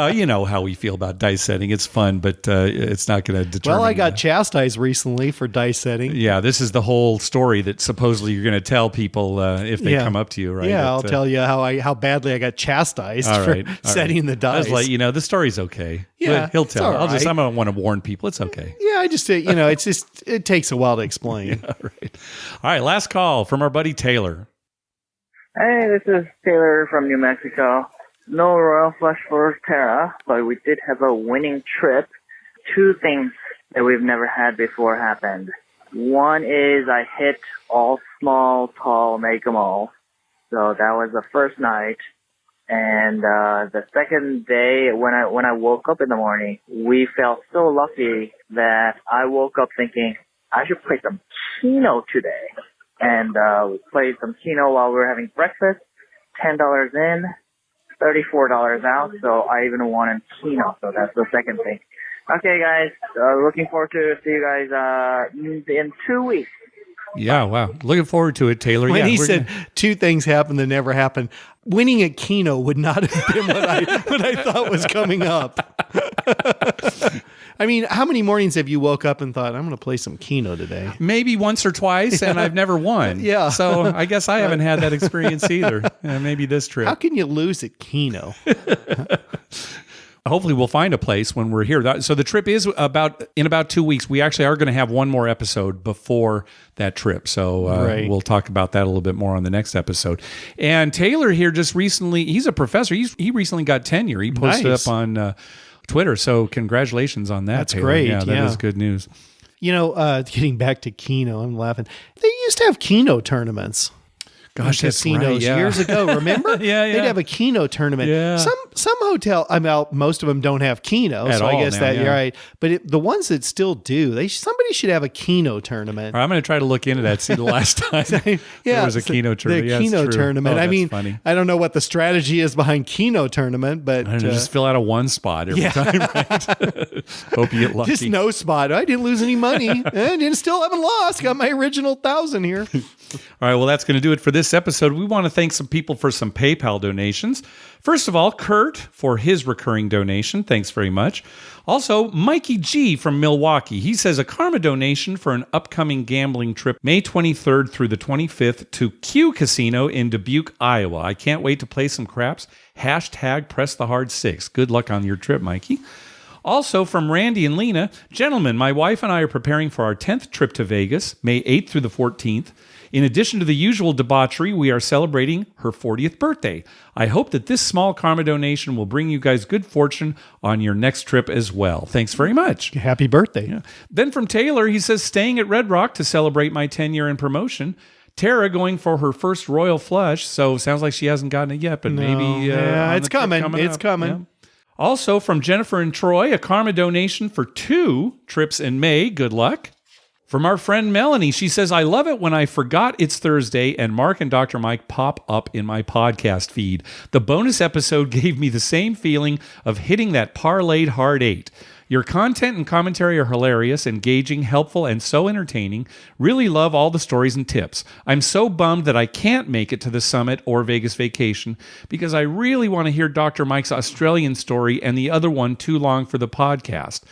Speaker 1: you know how we feel about dice setting. It's fun, but it's not going to determine.
Speaker 2: Well, I got chastised recently for dice setting.
Speaker 1: Yeah, this is the whole story that supposedly you're going to tell people if they come up to you, right?
Speaker 2: Yeah, I'll tell you how badly I got chastised for setting the dice.
Speaker 1: I was like, the story's okay.
Speaker 2: Yeah,
Speaker 1: he'll tell.
Speaker 2: right.
Speaker 1: I don't want to warn people. It's okay.
Speaker 2: Yeah, I just it's just it takes a while to explain.
Speaker 1: Yeah, right. All right, last call from our buddy Taylor.
Speaker 17: Hey, this is Taylor from New Mexico. No royal flush for Tara, but we did have a winning trip. 2 things that we've never had before happened. One is I hit all small, tall, make 'em all. So that was the first night. And the second day, when I woke up in the morning, we felt so lucky that I woke up thinking I should play some Keno today. And we played some Keno while we were having breakfast. $10 in, $34 out. So I even won in Keno. So that's the second thing. Okay, guys. Looking forward to see you guys in 2 weeks.
Speaker 1: Yeah, wow. Looking forward to it, Taylor.
Speaker 2: When
Speaker 1: yeah,
Speaker 2: he said 2 things happened that never happened, winning at Keno would not have been what I thought was coming up. I mean, how many mornings have you woke up and thought, I'm going to play some Keno today?
Speaker 1: Maybe once or twice, and I've never won.
Speaker 2: Yeah.
Speaker 1: So I guess I haven't had that experience either. Maybe this trip.
Speaker 2: How can you lose at Keno?
Speaker 1: Hopefully we'll find a place when we're here. So the trip is in about 2 weeks. We actually are going to have one more episode before that trip. So we'll talk about that a little bit more on the next episode. And Taylor here just recently, he's a professor. He recently got tenure. He posted up on Twitter. So congratulations on that.
Speaker 2: That's
Speaker 1: Taylor.
Speaker 2: great.
Speaker 1: Yeah, that is good news.
Speaker 2: Getting back to Keno, I'm laughing. They used to have Keno tournaments.
Speaker 1: Gosh, that's
Speaker 2: casinos
Speaker 1: right, yeah.
Speaker 2: years ago. Remember?
Speaker 1: Yeah.
Speaker 2: They'd have a Keno tournament.
Speaker 1: Yeah.
Speaker 2: Some hotel. most of them don't have Keno,
Speaker 1: At
Speaker 2: so I
Speaker 1: all
Speaker 2: guess
Speaker 1: now,
Speaker 2: that
Speaker 1: yeah.
Speaker 2: you're right. But the ones that still do, somebody should have a Keno tournament.
Speaker 1: All right, I'm going to try to look into that. See the last time there was a Keno tournament.
Speaker 2: The Keno tournament.
Speaker 1: Oh, funny.
Speaker 2: I don't know what the strategy is behind Keno tournament, but
Speaker 1: I don't know, just fill out a 1 spot every time, right? Hope you get lucky.
Speaker 2: Just no spot. I didn't lose any money, and still haven't lost. Got my original 1,000 here.
Speaker 1: All right, well, that's going to do it for this episode. We want to thank some people for some PayPal donations. First of all, Kurt for his recurring donation. Thanks very much. Also, Mikey G from Milwaukee. He says a karma donation for an upcoming gambling trip May 23rd through the 25th to Q Casino in Dubuque, Iowa. I can't wait to play some craps. #PressTheHard6. Good luck on your trip, Mikey. Also from Randy and Lena, gentlemen, my wife and I are preparing for our 10th trip to Vegas, May 8th through the 14th. In addition to the usual debauchery, we are celebrating her 40th birthday. I hope that this small karma donation will bring you guys good fortune on your next trip as well. Thanks very much.
Speaker 2: Happy birthday.
Speaker 1: Yeah. Then from Taylor, he says, staying at Red Rock to celebrate my 10-year in promotion. Tara going for her first royal flush, so sounds like she hasn't gotten it yet, but maybe
Speaker 2: it's coming. It's coming.
Speaker 1: Yeah. Also from Jennifer and Troy, a karma donation for 2 trips in May. Good luck. From our friend Melanie, she says, I love it when I forgot it's Thursday and Mark and Dr. Mike pop up in my podcast feed. The bonus episode gave me the same feeling of hitting that parlayed hard 8. Your content and commentary are hilarious, engaging, helpful, and so entertaining. Really love all the stories and tips. I'm so bummed that I can't make it to the summit or Vegas vacation because I really want to hear Dr. Mike's Australian story and the other one too long for the podcast.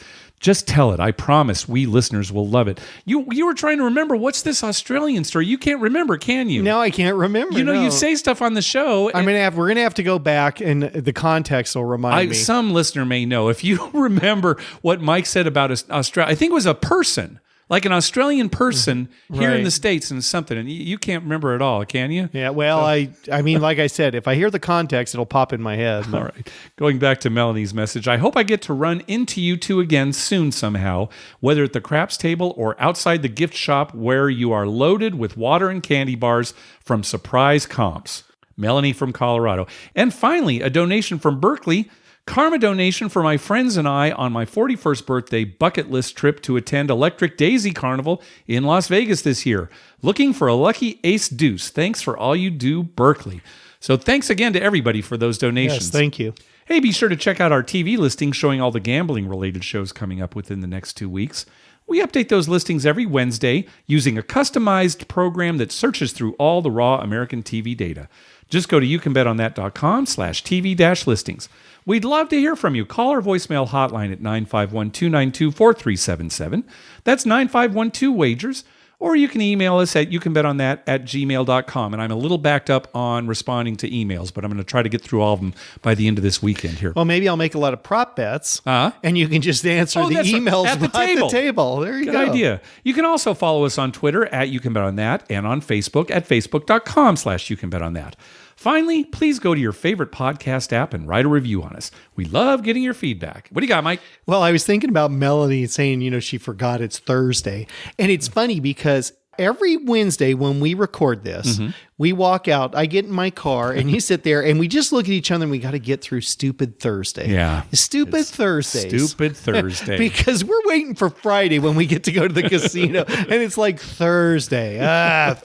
Speaker 1: Just tell it. I promise we listeners will love it. You were trying to remember, what's this Australian story? You can't remember, can you?
Speaker 2: No, I can't remember.
Speaker 1: You say stuff on the show.
Speaker 2: We're gonna have to go back, and the context will remind me.
Speaker 1: Some listener may know. If you remember what Mike said about Australia, I think it was a person. Like an Australian person here in the States and something, and you can't remember it all, can you?
Speaker 2: Yeah, well, I mean, like I said, if I hear the context, it'll pop in my head.
Speaker 1: All right. Going back to Melanie's message, I hope I get to run into you two again soon somehow, whether at the craps table or outside the gift shop where you are loaded with water and candy bars from surprise comps. Melanie from Colorado. And finally, a donation from Berkeley. Karma donation for my friends and I on my 41st birthday bucket list trip to attend Electric Daisy Carnival in Las Vegas this year. Looking for a lucky ace deuce. Thanks for all you do, Berkeley. So thanks again to everybody for those donations.
Speaker 2: Yes, thank you.
Speaker 1: Hey, be sure to check out our TV listings showing all the gambling-related shows coming up within the next 2 weeks. We update those listings every Wednesday using a customized program that searches through all the raw American TV data. Just go to youcanbetonthat.com/TV-listings. We'd love to hear from you. Call our voicemail hotline at 951-292-4377. That's 9512-WAGERS. Or you can email us at youcanbetonThat@gmail.com. And I'm a little backed up on responding to emails, but I'm going to try to get through all of them by the end of this weekend here.
Speaker 2: Well, maybe I'll make a lot of prop bets, and you can just answer the emails
Speaker 1: at the
Speaker 2: table. There you go.
Speaker 1: Good idea. You can also follow us on Twitter at YouCanBetOnThat and on Facebook at facebook.com/YouCanBetOnThat. Finally, please go to your favorite podcast app and write a review on us. We love getting your feedback. What do you got, Mike?
Speaker 2: Well, I was thinking about Melanie saying, she forgot it's Thursday. And it's funny because every Wednesday when we record this, we walk out, I get in my car, and you sit there, and we just look at each other, and we got to get through Stupid Thursday.
Speaker 1: Yeah.
Speaker 2: Stupid Thursdays.
Speaker 1: Stupid Thursday.
Speaker 2: Because we're waiting for Friday when we get to go to the casino, and it's like Thursday.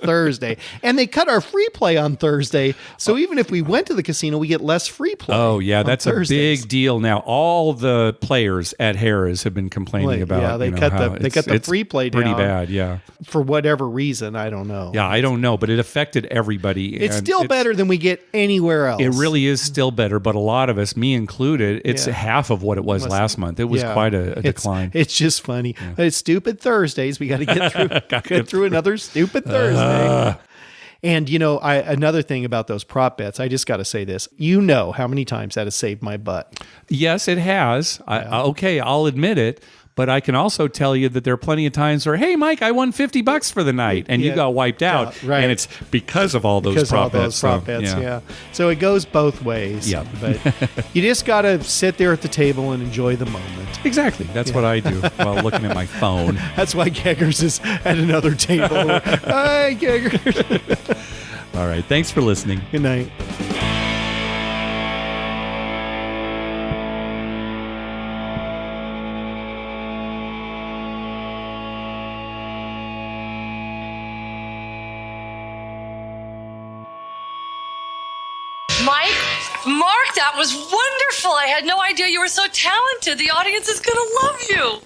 Speaker 2: Thursday. And they cut our free play on Thursday, so even if we went to the casino, we get less free play.
Speaker 1: Oh, yeah, that's
Speaker 2: Thursdays.
Speaker 1: a big deal now. All the players at Harrah's have been complaining about
Speaker 2: Yeah, they cut the free play down.
Speaker 1: Pretty bad, yeah.
Speaker 2: For whatever reason, I don't know.
Speaker 1: Yeah, I don't know, but it affected everybody.
Speaker 2: It's still better than we get anywhere else.
Speaker 1: It really is still better, but a lot of us, me included, it's half of what it was last month. It was quite a decline.
Speaker 2: It's just funny. But it's Stupid Thursdays. We got to get through another Stupid Thursday. And, another thing about those prop bets, I just got to say this. You know how many times that has saved my butt.
Speaker 1: Yes, it has. Okay, I'll admit it. But I can also tell you that there are plenty of times where, hey, Mike, I won $50 for the night, and you got wiped out.
Speaker 2: Right.
Speaker 1: And it's because of all those prop bets.
Speaker 2: So it goes both ways.
Speaker 1: Yeah.
Speaker 2: But you just got to sit there at the table and enjoy the moment.
Speaker 1: Exactly. That's what I do while looking at my phone.
Speaker 2: That's why Keggers is at another table. Hi, Keggers.
Speaker 1: All right. Thanks for listening.
Speaker 2: Good night.
Speaker 18: Mark, that was wonderful. I had no idea you were so talented. The audience is going to love you.